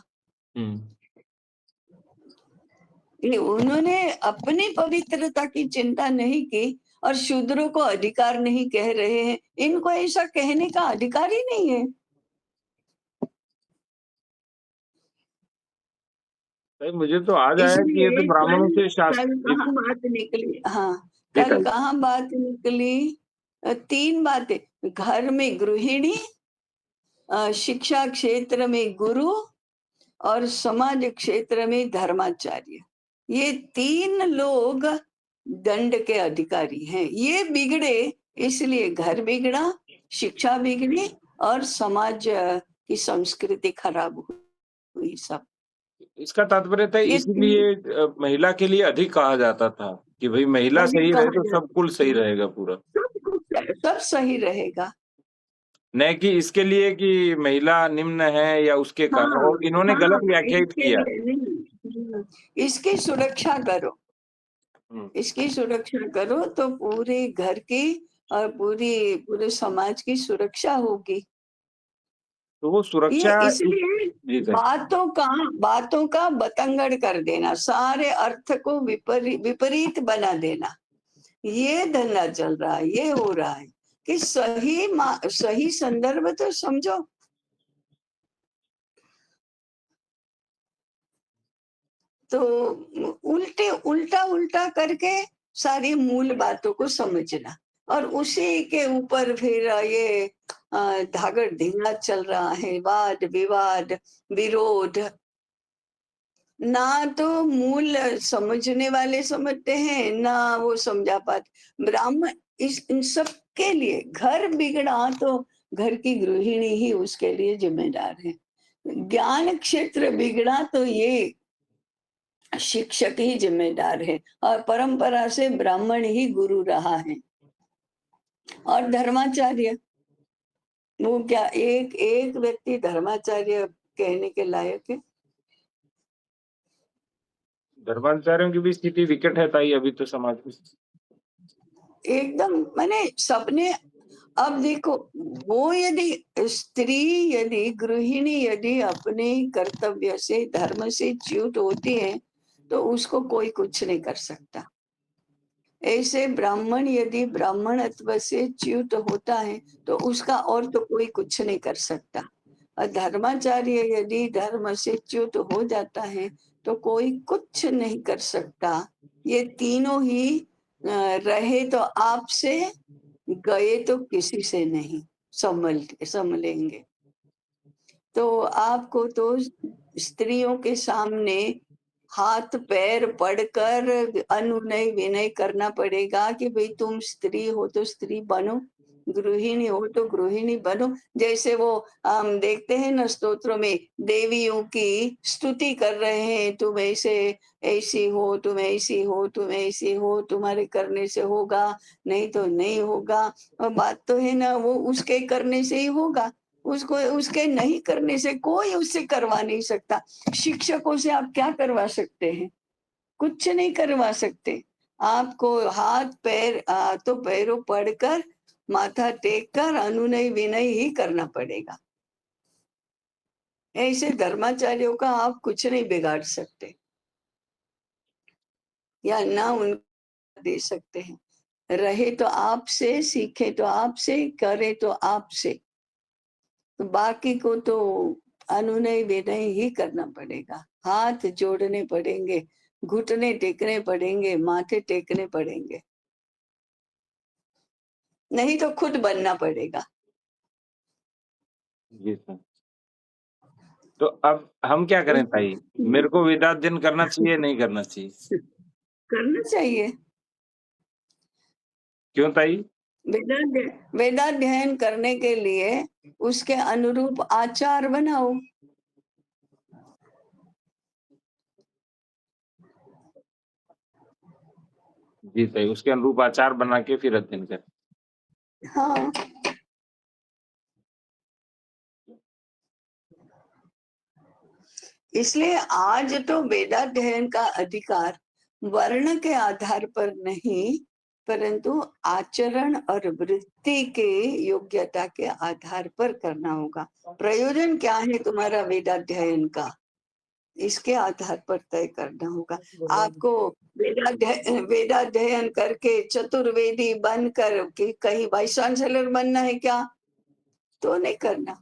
हम्म। ये उन्होंने अपनी पवित्रता की चिंता नहीं की और शूद्रों को अधिकार नहीं कह रहे हैं। इनको ऐसा कहने का अधिकार ही नहीं है। ताई मुझे तो आज आया कि ये तो इसलिए ब्राह्मणों कल से कल शास्त्र कहाँ बात निकली? हाँ, ये कल कहाँ बात निकली? 3 बातें। घर में गृहिणी, शिक्षा क्षेत्र में गुरु और समाज क्षेत्र में धर्माचार्य। ये 3 लोग दंड के अधिकारी हैं। ये बिगड़े, इसलिए घर बिगड़ा, शिक्षा बिगड़ी और समाज की संस्कृति खराब हुई सब। इसका तात्पर्य था, ये 3 इसीलिए महिला के लिए अधिक कहा जाता था कि भाई महिला अधिक सही रहे कहा तो सब कुल जाता सही है। रहेगा पूरा। सब कुछ सब सही रहेगा। न कि इसके लिए कि महिला निम्न है या उसके हाँ, कारण, और इन्होंने हाँ, गलत व्याख्यायित इसके किया। लिए नहीं। इसकी सुरक्षा करो, हम्म। इसकी सुरक्षा करो तो पूरे घर की और पूरे समाज की सुरक्षा होगी। तो वो ये सुरक्षा इसलिए जी सर। बातों का बतंगड़ कर देना, सारे अर्थ को विपरीत बना देना, ये धंधा चल रहा है, ये हो रहा है कि सही संदर्भ तो समझो। तो उल्टा उल्टा करके सारी मूल बातों को समझना और उसी के ऊपर फिर ये धागड़ धींगा चल रहा है, वाद विवाद, विरोध। ना तो मूल समझने वाले समझते हैं, ना वो समझा पाते। ब्राह्मण इन सब के लिए घर बिगड़ा तो घर की गृहिणी ही उसके लिए जिम्मेदार है। ज्ञान क्षेत्र बिगड़ा तो ये शिक्षक ही जिम्मेदार है और परंपरा से ब्राह्मण ही गुरु रहा है। और धर्माचार्य, वो क्या एक एक व्यक्ति धर्माचार्य कहने के लायक है? धर्माचार्यों की भी स्थिति विकट है ताई अभी तो समाज में। एकदम, माने सबने। अब देखो, वो यदि स्त्री, यदि गृहिणी यदि अपने कर्तव्य से, धर्म से च्युत होती है, तो उसको कोई कुछ नहीं कर सकता। ऐसे ब्राह्मण यदि ब्राह्मणत्व से च्युत होता है, तो उसका और तो कोई कुछ नहीं कर सकता। और धर्माचार्य यदि धर्म से च्युत हो जाता है, तो कोई कुछ नहीं कर सकता। ये तीनों ही रहे तो आपसे, गए तो किसी से नहीं संभलेंगे। तो आपको तो स्त्रियों के सामने हाथ पैर पड़कर अनुनय विनय करना पड़ेगा कि भाई तुम स्त्री हो तो स्त्री बनो, गृहिणी हो तो गृहिणी बनो। जैसे वो हम देखते हैं ना स्तोत्रों में देवियों की स्तुति कर रहे हैं, तुम ऐसे ऐसी हो, तुम ऐसी हो, तुम ऐसी हो, तुम्हारे करने से होगा, नहीं तो नहीं होगा। और बात तो है ना, वो उसके करने से ही होगा। उसको उसके नहीं करने से कोई उससे करवा नहीं सकता। शिक्षकों से आप क्या करवा सकते हैं? कुछ नहीं करवा सकते। आपको हाथ पैर तो पैरों पड़कर, माथा टेक कर अनुनय विनय ही करना पड़ेगा। ऐसे धर्माचार्यों का आप कुछ नहीं बिगाड़ सकते या ना उन दे सकते हैं। रहे तो आपसे, सीखे तो आपसे, करे तो आपसे। तो बाकी को तो अनुनय विनय ही करना पड़ेगा। हाथ जोड़ने पड़ेंगे, घुटने टेकने पड़ेंगे, माथे टेकने पड़ेंगे। नहीं तो खुद बनना पड़ेगा। जी सर। तो अब हम क्या करें ताई? मेरे को वेदाध्ययन करना चाहिए, नहीं करना चाहिए? करना चाहिए। क्यों ताई? वेदाध्ययन करने के लिए उसके अनुरूप आचार बनाओ। जी ताई, उसके अनुरूप आचार बना के फिर अध्ययन करें। हाँ। इसलिए आज तो वेदाध्ययन का अधिकार वर्ण के आधार पर नहीं, परंतु आचरण और वृत्ति के योग्यता के आधार पर करना होगा। प्रयोजन क्या है तुम्हारा वेदाध्ययन का, इसके आधार पर तय करना होगा। आपको वेदाध्ययन करके चतुर्वेदी बनकर कि कहीं वाइस चांसलर बनना है क्या? तो नहीं करना।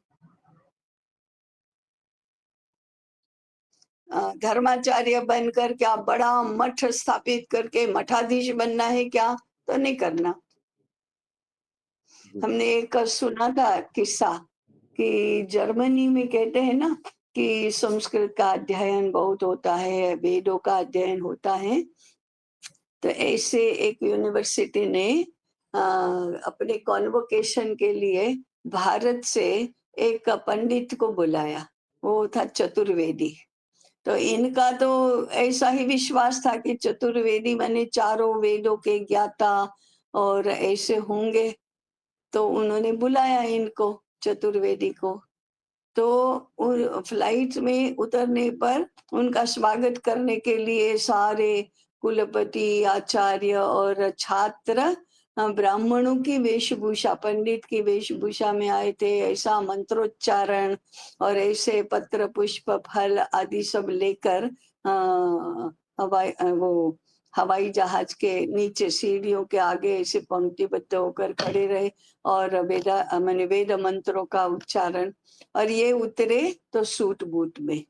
धर्माचार्य बनकर क्या बड़ा मठ स्थापित करके मठाधीश बनना है क्या? तो नहीं करना। हमने एक सुना था किस्सा कि जर्मनी में कहते हैं ना कि संस्कृत का अध्ययन बहुत होता है, वेदों का अध्ययन होता है। तो ऐसे एक यूनिवर्सिटी ने अपने कॉन्वोकेशन के लिए भारत से एक पंडित को बुलाया। वो था चतुर्वेदी। तो इनका तो ऐसा ही विश्वास था कि चतुर्वेदी माने चारों वेदों के ज्ञाता और ऐसे होंगे। तो उन्होंने बुलाया इनको, चतुर्वेदी को। तो फ्लाइट में उतरने पर उनका स्वागत करने के लिए सारे कुलपति, आचार्य और छात्र ब्राह्मणों की वेशभूषा, पंडित की वेशभूषा में आए थे। ऐसा मंत्रोच्चारण और ऐसे पत्र पुष्प फल आदि सब लेकर वो हवाई जहाज के नीचे सीढ़ियों के आगे ऐसे पंक्तिबद्ध होकर खड़े रहे और वेद मंत्रों का उच्चारण। और ये उतरे तो सूट बूट में,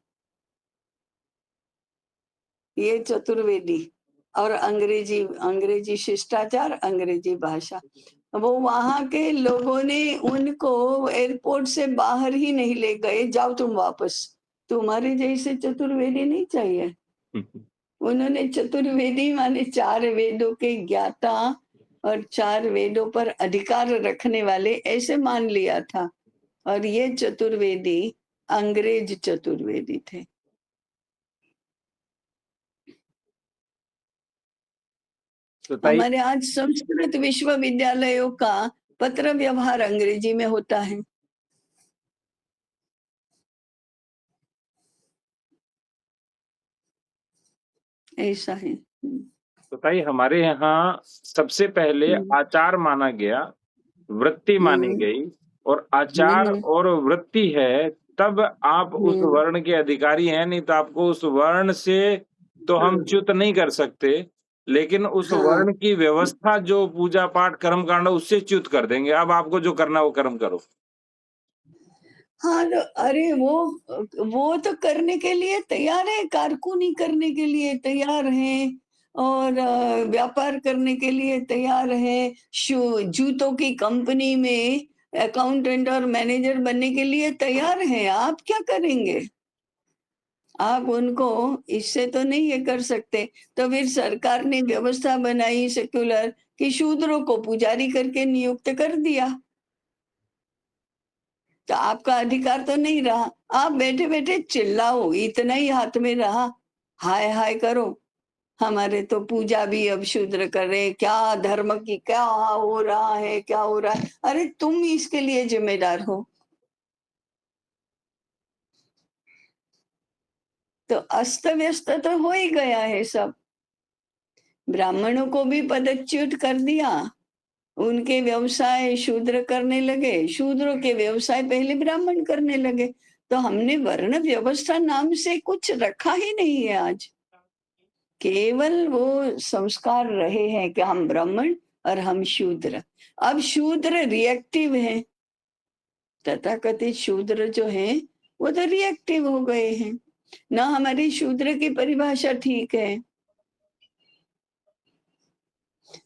ये चतुर्वेदी और अंग्रेजी अंग्रेजी शिष्टाचार, अंग्रेजी भाषा। वो वहां के लोगों ने उनको एयरपोर्ट से बाहर ही नहीं ले गए, जाओ तुम वापस, तुम्हारे जैसे चतुर्वेदी नहीं चाहिए। उन्होंने चतुर्वेदी माने चार वेदों के ज्ञाता और चार वेदों पर अधिकार रखने वाले ऐसे मान लिया था। और ये चतुर्वेदी अंग्रेज चतुर्वेदी थे। तो ताई हमारे आज संस्कृत विश्वविद्यालयों का पत्र व्यवहार अंग्रेजी में होता है। ऐसा है। तो ताई हमारे यहाँ सबसे पहले आचार माना गया, वृत्ति मानी गई, और आचार और वृत्ति है तब आप उस वर्ण के अधिकारी हैं, नहीं तो आपको उस वर्ण से तो हम च्युत नहीं कर सकते, लेकिन उस वर्ण की व्यवस्था जो पूजा पाठ कर्म कांड उससे च्युत कर देंगे। अब आपको जो करना वो कर्म करो। हाँ तो अरे वो तो करने के लिए तैयार है, कारकुनी करने के लिए तैयार है और व्यापार करने के लिए तैयार है। जूतों की कंपनी में अकाउंटेंट और मैनेजर बनने के लिए तैयार है। आप क्या करेंगे? आप उनको इससे तो नहीं ये कर सकते। तो फिर सरकार ने व्यवस्था बनाई सेक्युलर कि शूद्रों को पुजारी करके नियुक्त कर दिया। तो आपका अधिकार तो नहीं रहा। आप बैठे बैठे चिल्लाओ, इतना ही हाथ में रहा, हाय हाय करो, हमारे तो पूजा भी अब शूद्र कर रहे, क्या धर्म की क्या हो रहा है, क्या हो रहा है। अरे तुम इसके लिए जिम्मेदार हो। तो अस्त व्यस्त तो हो ही गया है सब। ब्राह्मणों को भी पदच्युत कर दिया, उनके व्यवसाय शूद्र करने लगे, शूद्रों के व्यवसाय पहले ब्राह्मण करने लगे। तो हमने वर्ण व्यवस्था नाम से कुछ रखा ही नहीं है आज। केवल वो संस्कार रहे हैं कि हम ब्राह्मण और हम शूद्र। अब शूद्र रिएक्टिव है, तथाकथित शूद्र जो है वो तो रिएक्टिव हो गए हैं। ना हमारी शूद्र की परिभाषा ठीक है।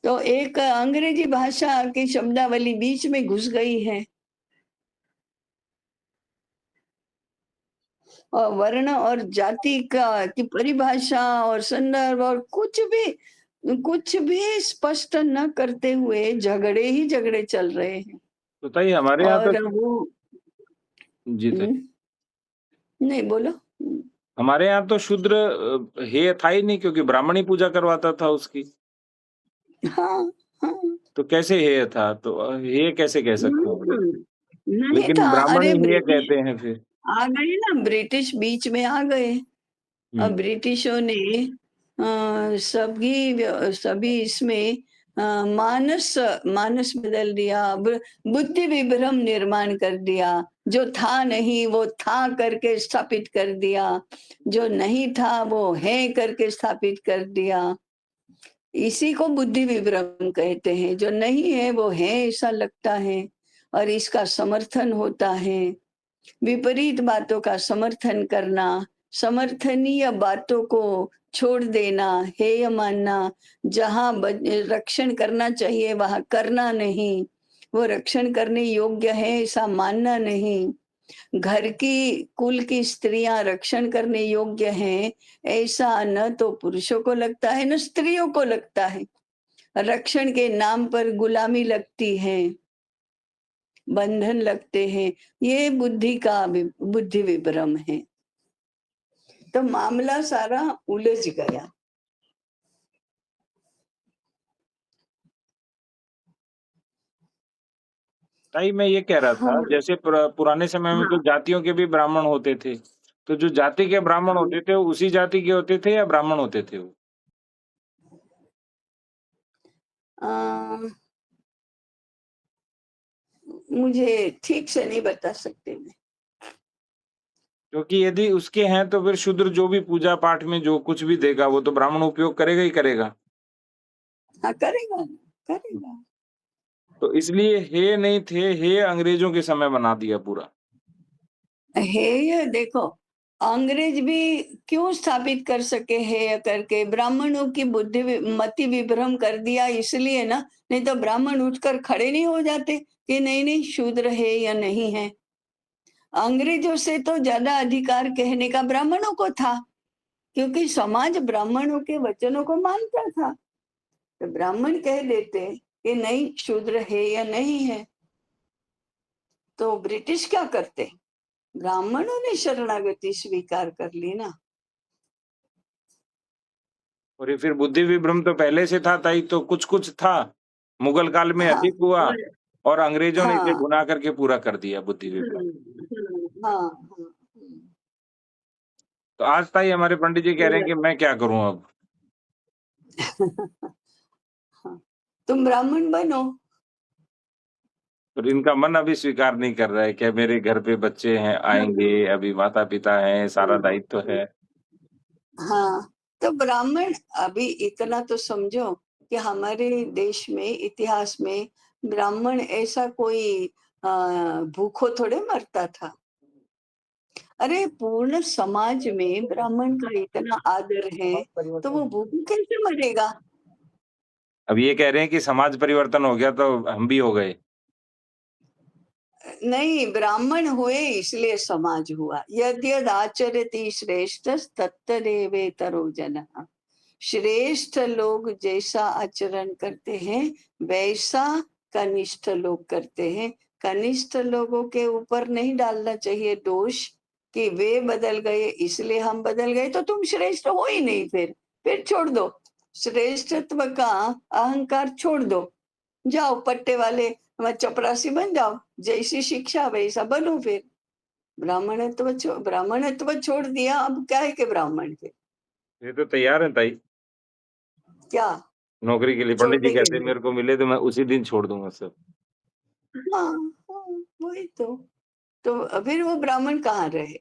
तो एक अंग्रेजी भाषा की शब्दावली बीच में घुस गई है, और वर्ण और जाति का की परिभाषा और संदर्भ और कुछ भी स्पष्ट न करते हुए झगड़े ही झगड़े चल रहे हैं। तो ताई हमारे यहाँ तो और वो जी ताई, नहीं बोलो। हमारे यहाँ तो शूद्र हेय था ही नहीं, क्योंकि ब्राह्मण ही पूजा करवाता था उसकी। हाँ, हाँ। तो कैसे हेय था? तो हेय कैसे कह सकते हैं फिर? नहीं लेकिन था। ब्राह्मण अरे ही हेय ब्रिटिश कहते हैं फिर। आ गए ना, ब्रिटिश बीच में आ गए। और हुँ। ब्रिटिशों ने सभी इसमें मानस मानस बदल दिया, बुद्धि विभ्रम निर्माण कर दिया। जो था नहीं वो था करके स्थापित कर दिया, जो नहीं था वो है करके स्थापित कर दिया। इसी को बुद्धि विभ्रम कहते हैं। जो नहीं है वो है ऐसा लगता है, और इसका समर्थन होता है। विपरीत बातों का समर्थन करना, समर्थनीय बातों को छोड़ देना, हेय मानना, जहाँ रक्षण करना चाहिए वहां करना नहीं, वो रक्षण करने योग्य है ऐसा मानना नहीं, घर की कुल की स्त्रियां रक्षण करने योग्य हैं ऐसा न तो पुरुषों को लगता है न स्त्रियों को लगता है। रक्षण के नाम पर गुलामी लगती है, बंधन लगते हैं। ये बुद्धि विभ्रम है। तो मामला सारा उलझ गया। ताई मैं ये कह रहा था, हम जैसे पुराने समय में तो हाँ, जातियों के भी ब्राह्मण होते थे। तो जो जाति के ब्राह्मण हाँ। होते थे, वो उसी जाति के होते थे या ब्राह्मण होते थे वो? अ, मुझे ठीक से नहीं बता सकते मैं। क्योंकि यदि उसके हैं तो फिर शूद्र जो भी पूजा पाठ में जो कुछ भी देगा, वो तो ब्राह्मण उपयोग करेगा ही करेगा। हाँ, करेगा ना, करेगा। तो इसलिए हेय नहीं थे, हेय अंग्रेजों के समय बना दिया पूरा। हेय देखो, अंग्रेज भी क्यों स्थापित कर सके हेय करके? ब्राह्मणों की मति विभ्रम कर दिया इसलिए ना। नहीं तो ब्राह्मण उठकर खड़े नहीं हो जाते कि नहीं नहीं शूद्र है या नहीं है। अंग्रेजों से तो ज्यादा अधिकार कहने का ब्राह्मणों को था, क्योंकि समाज ब्राह्मणों के वचनों को मानता था। तो ब्राह्मण कह देते कि नहीं शूद्र है या नहीं है। तो ब्रिटिश क्या करते? ब्राह्मणों ने शरणागति स्वीकार कर ली ना। और ये फिर बुद्धि विभ्रम तो पहले से था ताई, तो कुछ-कुछ था। मुगल काल में हाँ, अधिक हुआ और और अंग्रेजों ने इसे हाँ, भुना करके पूरा कर दिया बुद्धि विभ्रम। हाँ, हाँ, तो आज ताई हमारे पंडित जी कह रहे हैं कि मैं क्या करूँ अब? हाँ, तुम ब्राह्मण बनो। पर इनका मन अभी स्वीकार नहीं कर रहा है, क्या मेरे घर पे बच्चे हैं, आएँगे, अभी माता-पिता हैं, सारा दायित्व है। हाँ, तो ब्राह्मण अभी इतना तो समझो कि हमारे देश में इतिहास में ब्राह्मण ऐसा कोई भूखों थोड़े मरता था। अरे पूर्ण समाज में ब्राह्मण का इतना आदर है, तो वो भूखा कैसे मरेगा? अब ये कह रहे हैं कि समाज परिवर्तन हो गया तो हम भी हो गए। नहीं, ब्राह्मण हुए इसलिए समाज हुआ। यद्यद आचरति श्रेष्ठ तत्तदेवेतरो जनः। श्रेष्ठ लोग जैसा आचरण करते हैं वैसा कनिष्ठ लोग करते हैं, कनिष्ठ लोगों के ऊपर नहीं डालना चाहिए दोष कि वे बदल गए इसलिए हम बदल गए, तो तुम श्रेष्ठ हो ही नहीं। फिर छोड़ दो, श्रेष्ठत्व का अहंकार छोड़ दो, जाओ पट्टे वाले चपरासी बन जाओ, जैसी शिक्षा वैसा बनो। फिर ब्राह्मणत्व छोड़ दिया, अब क्या है कि ब्राह्मण के ये तो तैयार है ताई क्या नौकरी के लिए। पंडित जी छोड़ने के कहते हैं लिए। मेरे को मिले तो मैं उसी दिन छोड़ दूंगा सब। हाँ, हाँ, वही तो फिर वो ब्राह्मण कहाँ रहे?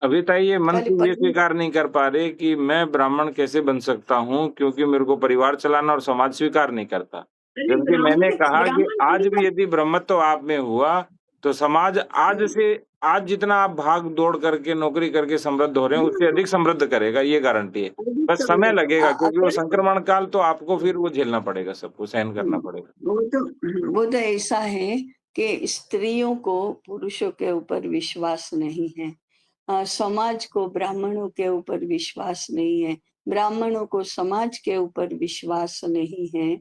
अभी ताई ये मन खाली से ये पत्नी। स्वीकार नहीं कर पा रहे कि मैं ब्राह्मण कैसे बन सकता हूँ, क्योंकि मेरे को परिवार चलाना और समाज स्वीकार नहीं करता। अरे जबकि मैंने ब्राह्मण कहा कि ब्राह्मण आज भी परिवार। यदि ब्रह्मत्व आप में हुआ तो समाज आज जितना आप भाग दौड़ करके नौकरी करके समृद्ध हो रहे हैं उससे अधिक समृद्ध करेगा, ये गारंटी है। बस समय लगेगा, क्योंकि वो अगर संक्रमण काल तो आपको फिर वो झेलना पड़ेगा, सबको सहन करना पड़ेगा। वो तो ऐसा है कि स्त्रियों को पुरुषों के ऊपर विश्वास नहीं है, समाज को ब्राह्मणों के ऊपर विश्वास नहीं है, ब्राह्मणों को समाज के ऊपर विश्वास नहीं है,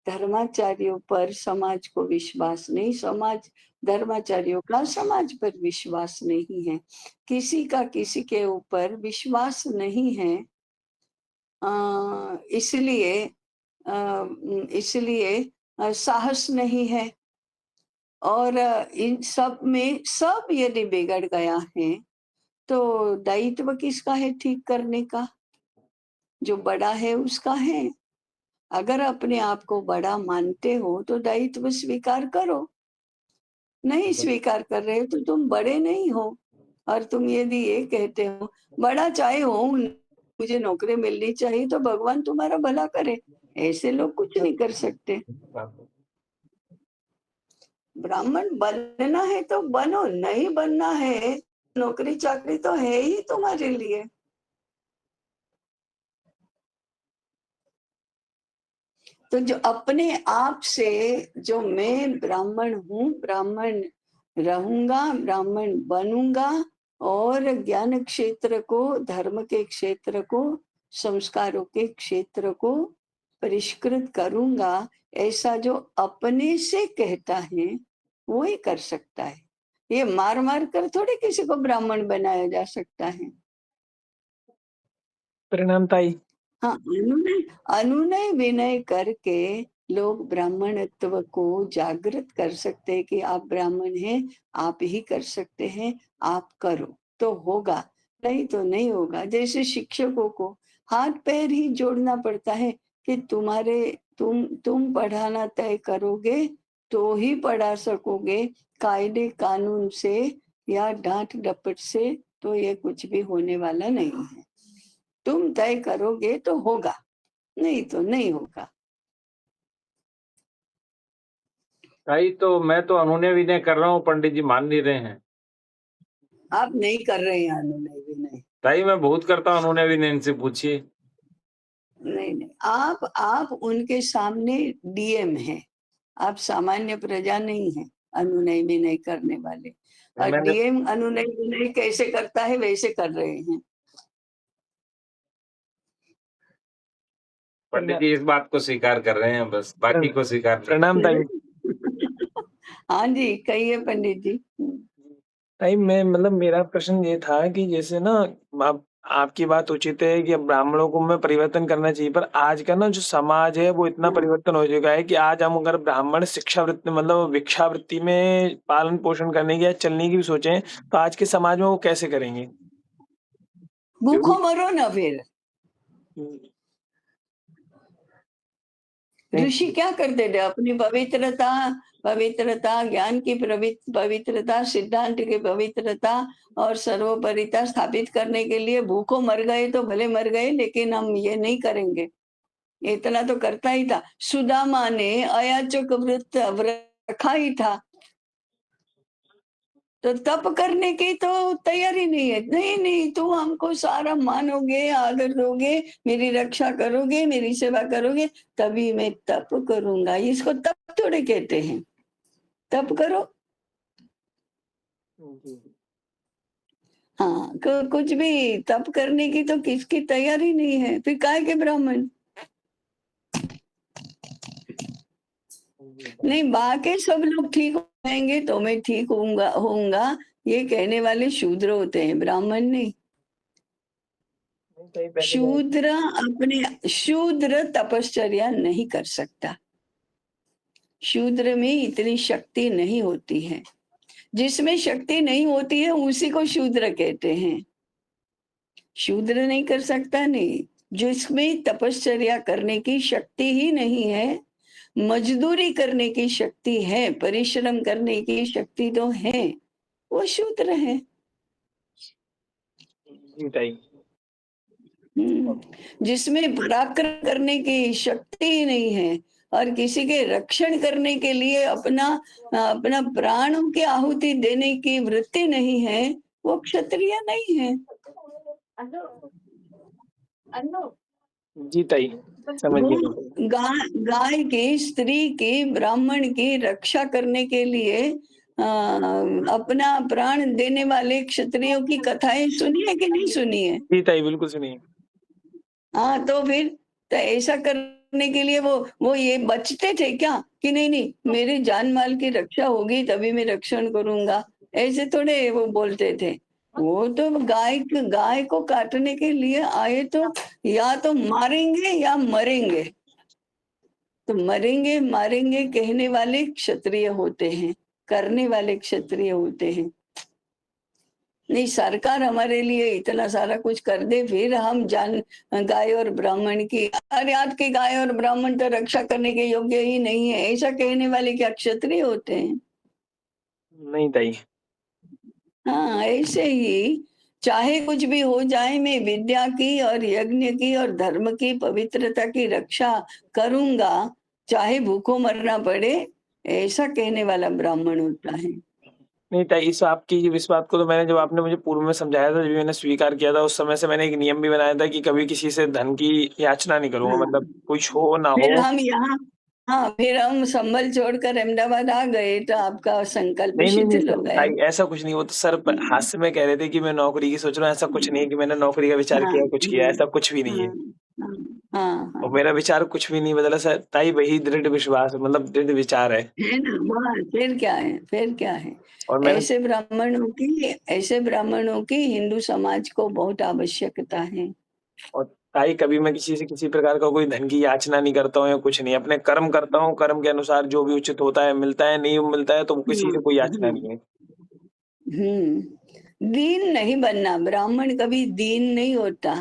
धर्माचार्यों पर समाज को विश्वास नहीं, समाज धर्माचार्यों का समाज पर विश्वास नहीं है, किसी का किसी के ऊपर विश्वास नहीं है। इसलिए साहस नहीं है। और इन सब में सब यदि बिगड़ गया है तो दायित्व किसका है ठीक करने का? जो बड़ा है उसका है। अगर अपने आप को बड़ा मानते हो तो दायित्व स्वीकार करो, नहीं स्वीकार कर रहे हो तो तुम बड़े नहीं हो। और तुम यदि ये कहते हो बड़ा चाहे हो, मुझे नौकरी मिलनी चाहिए, तो भगवान तुम्हारा भला करे। ऐसे लोग कुछ नहीं कर सकते। ब्राह्मण बनना है तो बनो, नहीं बनना है नौकरी चाकरी तो है ही तुम्हारे लिए। तो जो अपने आप से जो मैं ब्राह्मण हूँ, ब्राह्मण रहूंगा, ब्राह्मण बनूंगा और ज्ञान क्षेत्र को, धर्म के क्षेत्र को, संस्कारों के क्षेत्र को परिष्कृत करूंगा, ऐसा जो अपने से कहता है वो ही कर सकता है। ये मार मार कर थोड़ी किसी को ब्राह्मण बनाया जा सकता है। प्रणाम ताई। हाँ, अनुनय विनय करके लोग ब्राह्मणत्व को जागृत कर सकते हैं कि आप ब्राह्मण हैं, आप ही कर सकते हैं, आप करो तो होगा, नहीं तो नहीं होगा। जैसे शिक्षकों को हाथ पैर ही जोड़ना पड़ता है कि तुम पढ़ाना तय करोगे तो ही पढ़ा सकोगे, कायदे कानून से या डांट डपट से तो ये कुछ भी होने वाला नहीं है। तुम तय करोगे तो होगा, नहीं तो नहीं होगा। ताई तो मैं तो अनुनय विनय कर रहा हूँ, पंडित जी मान नहीं रहे हैं। आप नहीं कर रहे हैं अनुनय विनय। ताई मैं बहुत करता हूँ अनुनय विनय, इनसे पूछिए। नहीं, आप उनके सामने डीएम हैं, आप सामान्य प्रजा नहीं है अनुनय विनय करने वाले। और मैंने डीएम अनुनय विनय कैसे करता है वैसे कर रहे हैं। पंडित जी इस बात को स्वीकार कर रहे हैं, बस बाकी को स्वीकार नहीं। प्रणाम ताई। हाँ जी, कहिए पंडित जी। ताई मैं मतलब मेरा प्रश्न ये था कि जैसे ना आप आपकी बात उचित है कि अब ब्राह्मणों को में परिवर्तन करना चाहिए, पर आज का ना जो समाज है वो इतना परिवर्तन हो चुका है कि आज हम अगर ब्राह्मण शिक्षावृत्ति मतलब भिक्षावृत्ति में पालन पोषण करने की या चलने की भी सोचें तो आज के समाज में वो कैसे करेंगे? भूखो मरो ना फिर। ऋषि क्या करते थे? अपनी पवित्रता, ज्ञान की पवित्रता, सिद्धांत की पवित्रता और सर्वोपरिता स्थापित करने के लिए भूखों मर गए तो भले मर गए, लेकिन हम ये नहीं करेंगे। इतना तो करता ही था। सुदामा ने अयाचक व्रत रखा ही था, तो तप करने की तो तैयारी नहीं है। नहीं नहीं, तुम हमको सारा मानोगे, आदर दोगे, मेरी रक्षा करोगे, मेरी सेवा करोगे, तभी मैं तप करूंगा। इसको तप थोड़े कहते हैं। तप करो। हाँ, कुछ भी तप करने की तो किसकी तैयारी नहीं है, फिर काहे के ब्राह्मण? नहीं, बाकी सब लोग ठीक हो जाएंगे तो मैं ठीक होऊंगा होऊंगा ये कहने वाले शूद्र होते हैं, ब्राह्मण नहीं। शूद्र तपश्चर्या नहीं कर सकता। शूद्र में इतनी शक्ति नहीं होती है। जिसमें शक्ति नहीं होती है उसी को शूद्र कहते हैं। शूद्र नहीं कर सकता, नहीं। जिसमें तपश्चर्या करने की शक्ति ही नहीं है, मजदूरी करने की शक्ति है, परिश्रम करने की शक्ति तो है, वो शूद्र है। जिसमें पराक्रम करने की शक्ति ही नहीं है और किसी के रक्षण करने के लिए अपना अपना प्राणों की आहुति देने की वृत्ति नहीं है, वो क्षत्रिय नहीं है। जी ताई, समझ गया। गाय की, स्त्री की, ब्राह्मण की रक्षा करने के लिए अपना प्राण देने वाले क्षत्रियों की कथाएं सुनी है कि नहीं सुनी है? जी ताई, बिल्कुल सुनी है। हाँ, तो फिर तो ऐसा करने के लिए वो ये बचते थे क्या कि नहीं नहीं मेरी जान माल की रक्षा होगी तभी मैं रक्षण करूंगा, ऐसे थोड़े वो बोलते थे। वो तो गाय को काटने के लिए आए तो या तो मारेंगे या मरेंगे। तो मरेंगे मारेंगे कहने वाले क्षत्रिय होते हैं, करने वाले क्षत्रिय होते हैं। नहीं, सरकार हमारे लिए इतना सारा कुछ कर दे फिर हम गाय और ब्राह्मण की, अरे आपके गाय और ब्राह्मण तो रक्षा करने के योग्य ही नहीं है, ऐसा कहने वाले क्या क्षत्रिय होते हैं? नहीं ताई। हाँ, ऐसे ही चाहे कुछ भी हो जाए, मैं विद्या की और यज्ञ की और धर्म की पवित्रता की रक्षा करूंगा, चाहे भूखों मरना पड़े, ऐसा कहने वाला ब्राह्मण होता है। नहीं ताई, इस बात को तो मैंने, जब आपने मुझे पूर्व में समझाया था, जब मैंने स्वीकार किया था, उस समय से मैंने एक नियम भी बनाया था कि कभी किसी से धन की याचना नहीं करूंगा। हाँ, मतलब कुछ हो ना फिर हो। हम यहाँ, हाँ, फिर हम संभल छोड़कर अहमदाबाद आ गए तो आपका संकल्प नहीं नहीं नहीं शिथिल हो गया। ताई, ऐसा कुछ नहीं। वो तो सर हास्य में कह रहे थे कि मैं नौकरी की सोच रहा हूँ। ऐसा कुछ नहीं है कि मैंने नौकरी का विचार हाँ, किया, कुछ किया, ऐसा कुछ भी नहीं है। हाँ, हाँ, और हाँ, मेरा विचार कुछ भी नहीं बदला सर ताई, वही दृढ़ विश्वास, मतलब दृढ़ विचार है। है ना, बस फिर क्या है, फिर क्या है। और मैंने, ऐसे ब्राह्मणों की हिंदू समाज को बहुत आवश्यकता है। और ताई कभी मैं किसी से किसी प्रकार का कोई धन की याचना नहीं करता हूँ या कुछ नहीं। अपने कर्म करता हूँ, कर्म के अनुसार जो भी उचित होता है मिलता है, नहीं मिलता है तो किसी से कोई याचना नहीं है। दीन नहीं बनना, ब्राह्मण कभी दीन नहीं होता।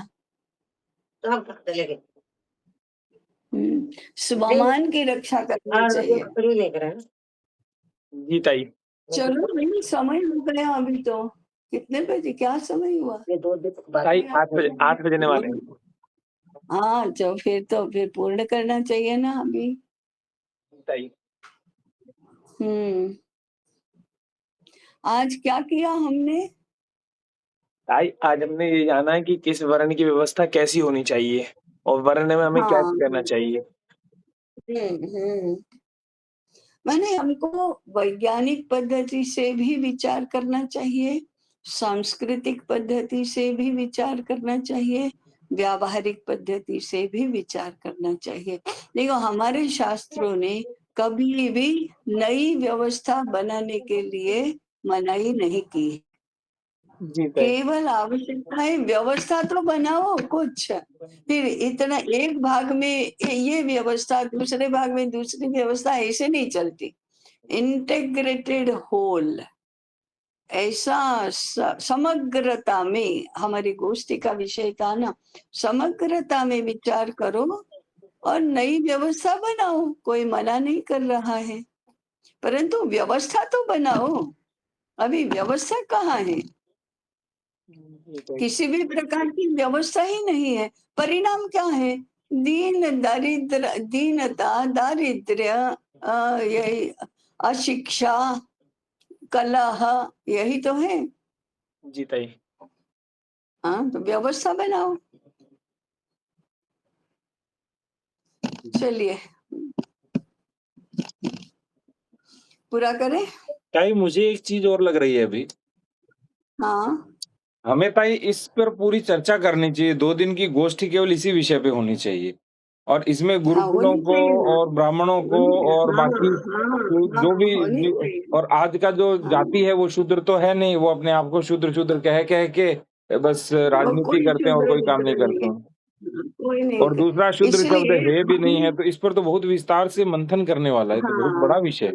स्वमान की रक्षा करनी चाहिए। जी ताई। चलो भाई, समय हो गया अभी तो। कितने बजे, क्या समय हुआ? ताई 8 बजने वाले हैं। हाँ, तो फिर पूर्ण करना चाहिए ना अभी। ताई, आज क्या किया हमने? ताई आज हमने ये जाना है कि किस वर्ण की व्यवस्था कैसी होनी चाहिए और वर्ण में हमें क्या हाँ, करना चाहिए। मैंने हमको वैज्ञानिक पद्धति से भी विचार करना चाहिए, सांस्कृतिक पद्धति से भी विचार करना चाहिए, व्यावहारिक पद्धति से भी विचार करना चाहिए। देखो, हमारे शास्त्रों ने कभी भी नई व्यवस्था बनाने के लिए मनाही नहीं की। जी ताई। केवल आवश्यकता है व्यवस्था तो बनाओ कुछ, फिर इतना एक भाग में ये व्यवस्था, दूसरे भाग में दूसरी व्यवस्था, ऐसे नहीं चलती। इंटेग्रेटेड होल, ऐसा समग्रता में, हमारी गोष्ठी का विषय था ना, समग्रता में विचार करो और नई व्यवस्था बनाओ। कोई मना नहीं कर रहा है, परंतु व्यवस्था तो बनाओ। अभी व्यवस्था कहाँ है? किसी भी प्रकार की व्यवस्था ही नहीं है। परिणाम क्या है? दीनता, दारिद्र्य, यही अशिक्षा, कलह, यही तो है। जी ताई। हाँ, तो व्यवस्था बनाओ। चलिए, पूरा करें। ताई मुझे एक चीज और लग रही है अभी। हाँ, हमें ताई इस पर पूरी चर्चा करनी चाहिए। 2 दिन की गोष्ठी केवल इसी विषय पे होनी चाहिए। और इसमें हाँ गुरुकुलों होनी को चाहिए ना। और ब्राह्मणों को और हाँ बाकी हाँ जो हाँ भी होनी चाहिए। और आज का जो हाँ जाति है वो शूद्र तो है नहीं, वो अपने आप को शूद्र शूद्र कह कह के बस वो राजनीति कोई करते हैं और शूद्र कोई काम नहीं वूद्र नहीं करते है। हैं। कोई नहीं और दूसरा शूद्र शब्द इसलिए है भी नहीं है, हम तो इस पर तो बहुत विस्तार से मंथन करने वाला है, तो बहुत हाँ बड़ा विषय है।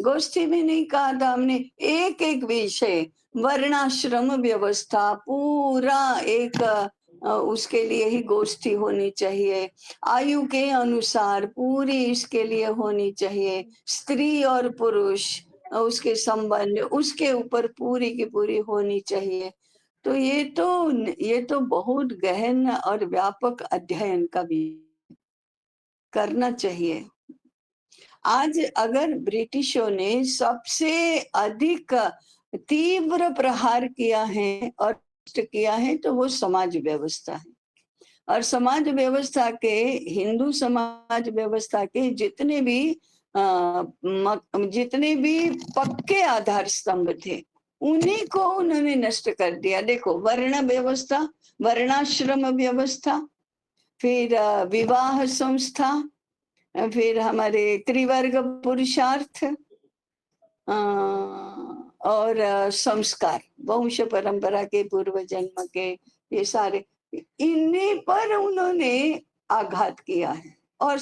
गोष्ठी में नहीं कहा था हमने, एक एक विषय, वर्णाश्रम व्यवस्था पूरा एक उसके लिए ही गोष्ठी होनी चाहिए। आयु के अनुसार पूरी इसके लिए होनी चाहिए। स्त्री और पुरुष उसके संबंध उसके ऊपर पूरी की पूरी होनी चाहिए। तो ये तो बहुत गहन और व्यापक अध्ययन का भी करना चाहिए। आज अगर ब्रिटिशों ने सबसे अधिक तीव्र प्रहार किया है और नष्ट किया है तो वो समाज व्यवस्था है। और समाज व्यवस्था के हिंदू समाज व्यवस्था के जितने भी पक्के आधार स्तंभ थे उन्हीं को उन्होंने नष्ट कर दिया। देखो, वर्ण व्यवस्था, वर्णाश्रम व्यवस्था, फिर विवाह संस्था, फिर हमारे त्रिवर्ग पुरुषार्थ, और संस्कार, वंश परंपरा के, पूर्व जन्म के, ये सारे इन्हीं पर उन्होंने आघात किया है। और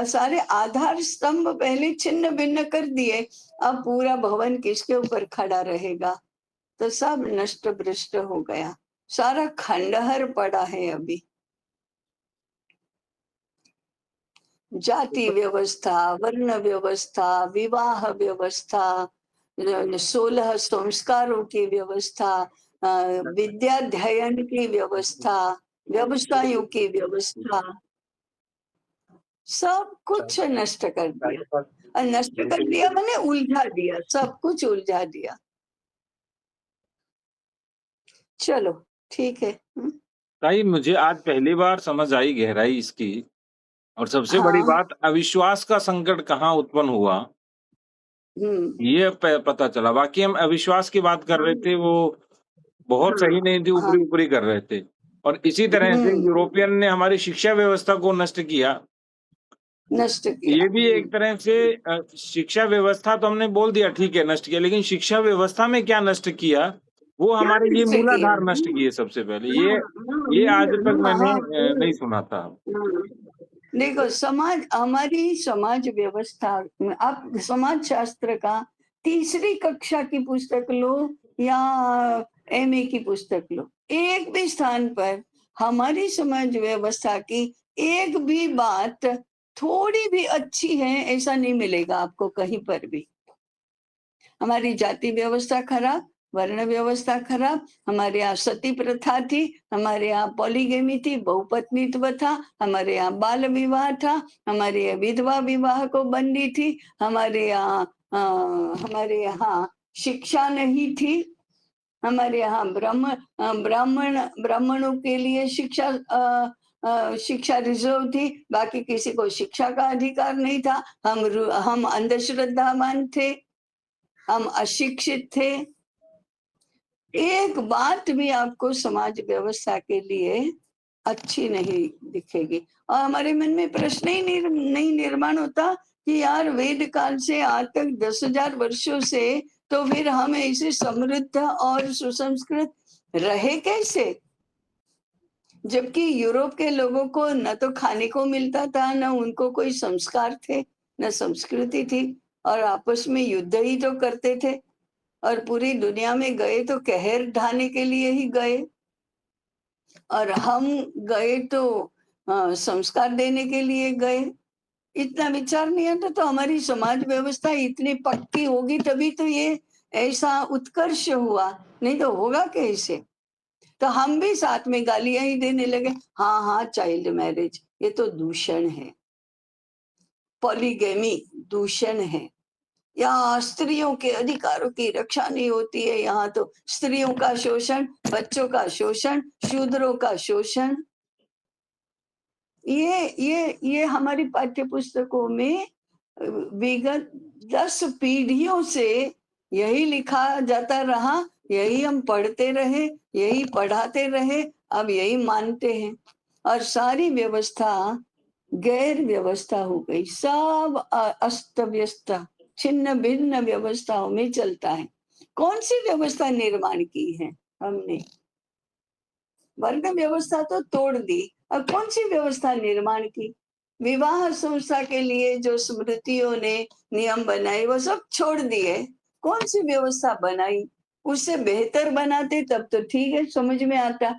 सारे आधार स्तंभ पहले छिन्न भिन्न कर दिए। अब पूरा भवन किसके ऊपर खड़ा रहेगा? तो सब नष्ट भ्रष्ट हो गया, सारा खंडहर पड़ा है अभी। जाति व्यवस्था, वर्ण व्यवस्था, विवाह व्यवस्था, 16 संस्कारों की व्यवस्था, विद्याध्ययन की व्यवस्था, व्यवसायों की व्यवस्था, सब कुछ नष्ट कर दिया। और नष्ट कर दिया मैंने उलझा दिया, सब कुछ उलझा दिया। चलो ठीक है। ताई, मुझे आज पहली बार समझ आई गहराई इसकी, और सबसे बड़ी हाँ। बात, अविश्वास का संकट कहाँ उत्पन्न हुआ हम्म। ये पता चला। बाकी हम अविश्वास की बात कर रहे थे, वो बहुत हाँ सही नहीं थी, हाँ। ऊपरी ऊपरी कर रहे थे। और इसी तरह से यूरोपियन ने हमारी शिक्षा व्यवस्था को नष्ट किया। नष्ट किया। ये भी एक तरह से शिक्षा व्यवस्था तो हमने बोल दिया ठीक है नष्ट किया, लेकिन शिक्षा व्यवस्था में क्या नष्ट किया, वो क्या हमारे ये नष्ट किया? मूलाधार नष्ट किए सबसे पहले। हाँ ये आज तक मैंने हाँ नहीं सुना था। हाँ। देखो, हमारी समाज व्यवस्था, आप समाज शास्त्र का तीसरी कक्षा की पुस्तक लो या एमए की पुस्तक लो, एक भी स्थान पर हमारी समाज व्यवस्था की एक भी बात थोड़ी भी अच्छी है ऐसा नहीं मिलेगा आपको कहीं पर भी। हमारी जाति व्यवस्था खराब, वर्ण व्यवस्था खराब, हमारे यहाँ सती प्रथा थी, हमारे यहाँ पॉलीगेमी थी, बहुपत्नीत्व था, हमारे यहाँ बाल विवाह था, हमारे यहाँ विधवा विवाह को बंदी थी, हमारे यहाँ शिक्षा नहीं थी, हमारे यहाँ ब्राह्मणों के लिए शिक्षा रिजर्व थी, बाकी किसी को शिक्षा का अधिकार नहीं था। हम अंधश्रद्धावान थे, हम अशिक्षित थे। एक बात भी आपको समाज व्यवस्था के लिए अच्छी नहीं दिखेगी। और हमारे मन में प्रश्न ही नहीं निर्माण होता कि यार वेद काल से आज तक 10,000 वर्षों से तो फिर हम ऐसे समृद्ध और सुसंस्कृत रहे कैसे? जबकि यूरोप के लोगों को न तो खाने को मिलता था, न उनको कोई संस्कार थे, न संस्कृति थी, और आपस में युद्ध ही तो करते थे। और पूरी दुनिया में गए तो कहर ढाने के लिए ही गए, और हम गए तो संस्कार देने के लिए गए। इतना विचार नहीं आता। तो हमारी समाज व्यवस्था इतनी पक्की होगी तभी तो ये ऐसा उत्कर्ष हुआ, नहीं तो होगा कैसे? तो हम भी साथ में गालियां ही देने लगे। हाँ हाँ, चाइल्ड मैरिज ये तो दूषण है, पॉलीगेमी दूषण है, या स्त्रियों के अधिकारों की रक्षा नहीं होती है, यहाँ तो स्त्रियों का शोषण, बच्चों का शोषण, शूद्रों का शोषण। ये हमारी पाठ्य पुस्तकों में विगत 10 पीढ़ियों से यही लिखा जाता रहा, यही हम पढ़ते रहे, यही पढ़ाते रहे, अब यही मानते हैं। और सारी व्यवस्था गैर व्यवस्था हो गई, सब अस्त व्यस्त छिन्न भिन्न व्यवस्थाओं में चलता है। कौन सी व्यवस्था निर्माण की है हमने? वर्ण व्यवस्था तो तोड़ दी, अब कौन सी व्यवस्था निर्माण की? विवाह संस्था के लिए जो स्मृतियों ने नियम बनाए वो सब छोड़ दिए, कौन सी व्यवस्था बनाई? उससे बेहतर बनाते तब तो ठीक है, समझ में आता।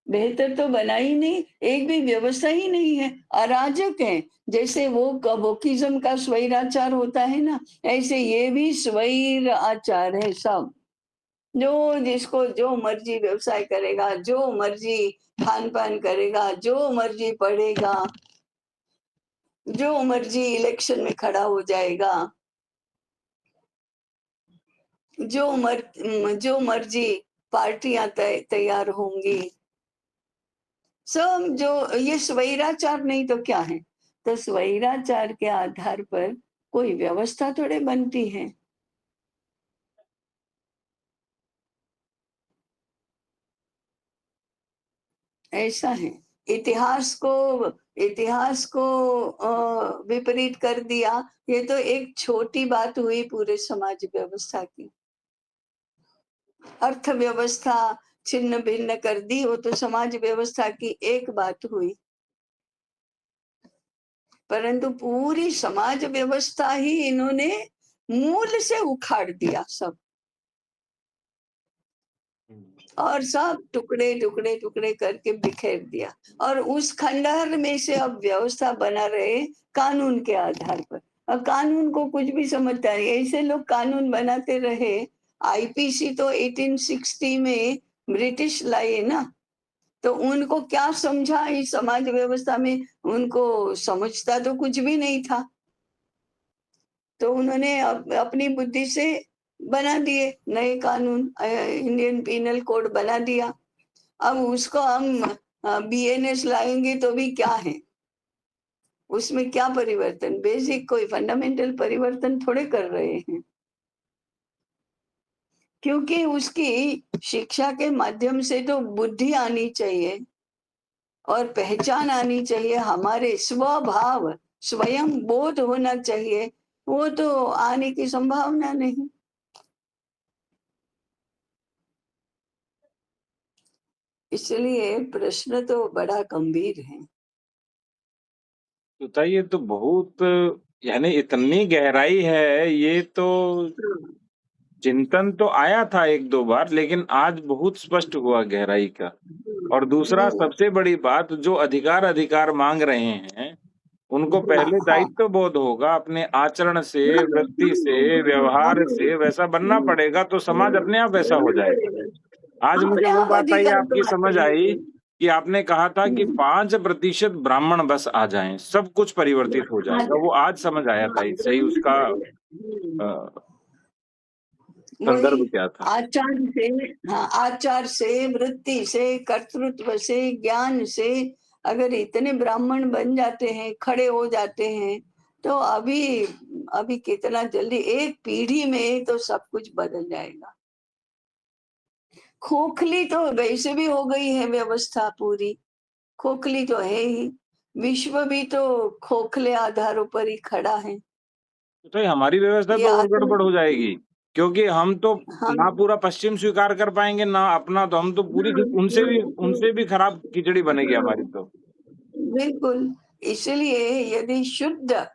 बेहतर तो बना ही नहीं, एक भी व्यवस्था ही नहीं है, अराजक है। जैसे वो कबोकिज्म का स्वैराचार होता है ना, ऐसे ये भी स्वैर आचार है सब। जो जिसको जो मर्जी व्यवसाय करेगा, जो मर्जी खान पान करेगा, जो मर्जी पढ़ेगा, जो मर्जी इलेक्शन में खड़ा हो जाएगा, जो मर्जी पार्टियां तैयार होंगी, सब जो ये स्वैराचार नहीं तो क्या है? तो स्वैराचार के आधार पर कोई व्यवस्था थोड़े बनती है। ऐसा है। इतिहास को विपरीत कर दिया। ये तो एक छोटी बात हुई पूरे समाज व्यवस्था की। अर्थव्यवस्था छिन्न भिन्न कर दी, वो तो समाज व्यवस्था की एक बात हुई। परंतु पूरी समाज व्यवस्था ही इन्होंने मूल से उखाड़ दिया सब, और सब टुकड़े टुकड़े टुकड़े करके बिखेर दिया। और उस खंडहर में से अब व्यवस्था बना रहे कानून के आधार पर। अब कानून को कुछ भी समझता है, ऐसे लोग कानून बनाते रहे। आईपीसी तो 1860 में ब्रिटिश लाए ना, तो उनको क्या समझा इस समाज व्यवस्था में? उनको समझता तो कुछ भी नहीं था, तो उन्होंने अपनी बुद्धि से बना दिए नए कानून, इंडियन पिनल कोड बना दिया। अब उसको हम बीएनएस लाएंगे तो भी क्या है, उसमें क्या परिवर्तन? बेसिक कोई फंडामेंटल परिवर्तन थोड़े कर रहे हैं, क्योंकि उसकी शिक्षा के माध्यम से तो बुद्धि आनी चाहिए और पहचान आनी चाहिए, हमारे स्वभाव स्वयं बोध होना चाहिए। वो तो आने की संभावना नहीं। इसलिए प्रश्न तो बड़ा गंभीर है। बताइए, तो बहुत, यानी इतनी गहराई है, ये तो चिंतन तो आया था एक दो बार, लेकिन आज बहुत स्पष्ट हुआ गहराई का। और दूसरा सबसे बड़ी बात, जो अधिकार अधिकार मांग रहे हैं, उनको पहले हाँ, दायित्व बोध होगा, अपने आचरण से, वृत्ति से, व्यवहार से वैसा बनना पड़ेगा, तो समाज अपने आप वैसा हो जाएगा। आज मुझे अपने वो आप बात आई, अधिकार आपकी तो समझ आते आई हैं। कि आपने कहा था कि 5% ब्राह्मण बस आ जाएं, सब कुछ परिवर्तित हो जाएगा। वो आज समझ आया था, सही उसका वही संदर्भ क्या था। आचार से, हाँ, आचार से, वृत्ति से, कर्तृत्व से, ज्ञान से अगर इतने ब्राह्मण बन जाते हैं, खड़े हो जाते हैं, तो अभी अभी कितना जल्दी एक पीढ़ी में तो सब कुछ बदल जाएगा। खोखली तो वैसे भी हो गई है व्यवस्था पूरी, खोखली तो है ही। विश्व भी तो खोखले आधारों पर ही खड़ा है। तो ये हमारी व्यवस्था ये तो और आत्म गड़बड़ हो जाएगी, क्योंकि हम तो ना हम पूरा पश्चिम स्वीकार कर पाएंगे, ना अपना, तो हम तो पूरी उनसे भी खराब खिचड़ी बनेगी हमारी तो। बिल्कुल। इसलिए यदि शुद्ध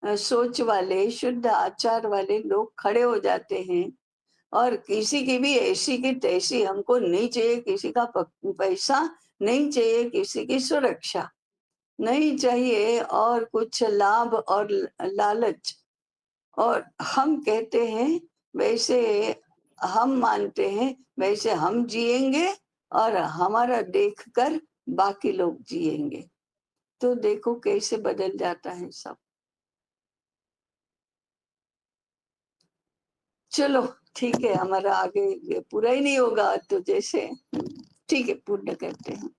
सोच वाले, शुद्ध आचार वाले लोग खड़े हो जाते हैं, और किसी की भी ऐसी की तैसी हमको नहीं चाहिए, किसी का पैसा नहीं चाहिए, किसी की सुरक्षा नहीं चाहिए, और कुछ लाभ और लालच, और हम कहते हैं वैसे, हम मानते हैं वैसे हम जिएंगे, और हमारा देखकर बाकी लोग जिएंगे, तो देखो कैसे बदल जाता है सब। चलो ठीक है, हमारा आगे ये पूरा ही नहीं होगा तो जैसे, ठीक है, पूर्ण करते हैं।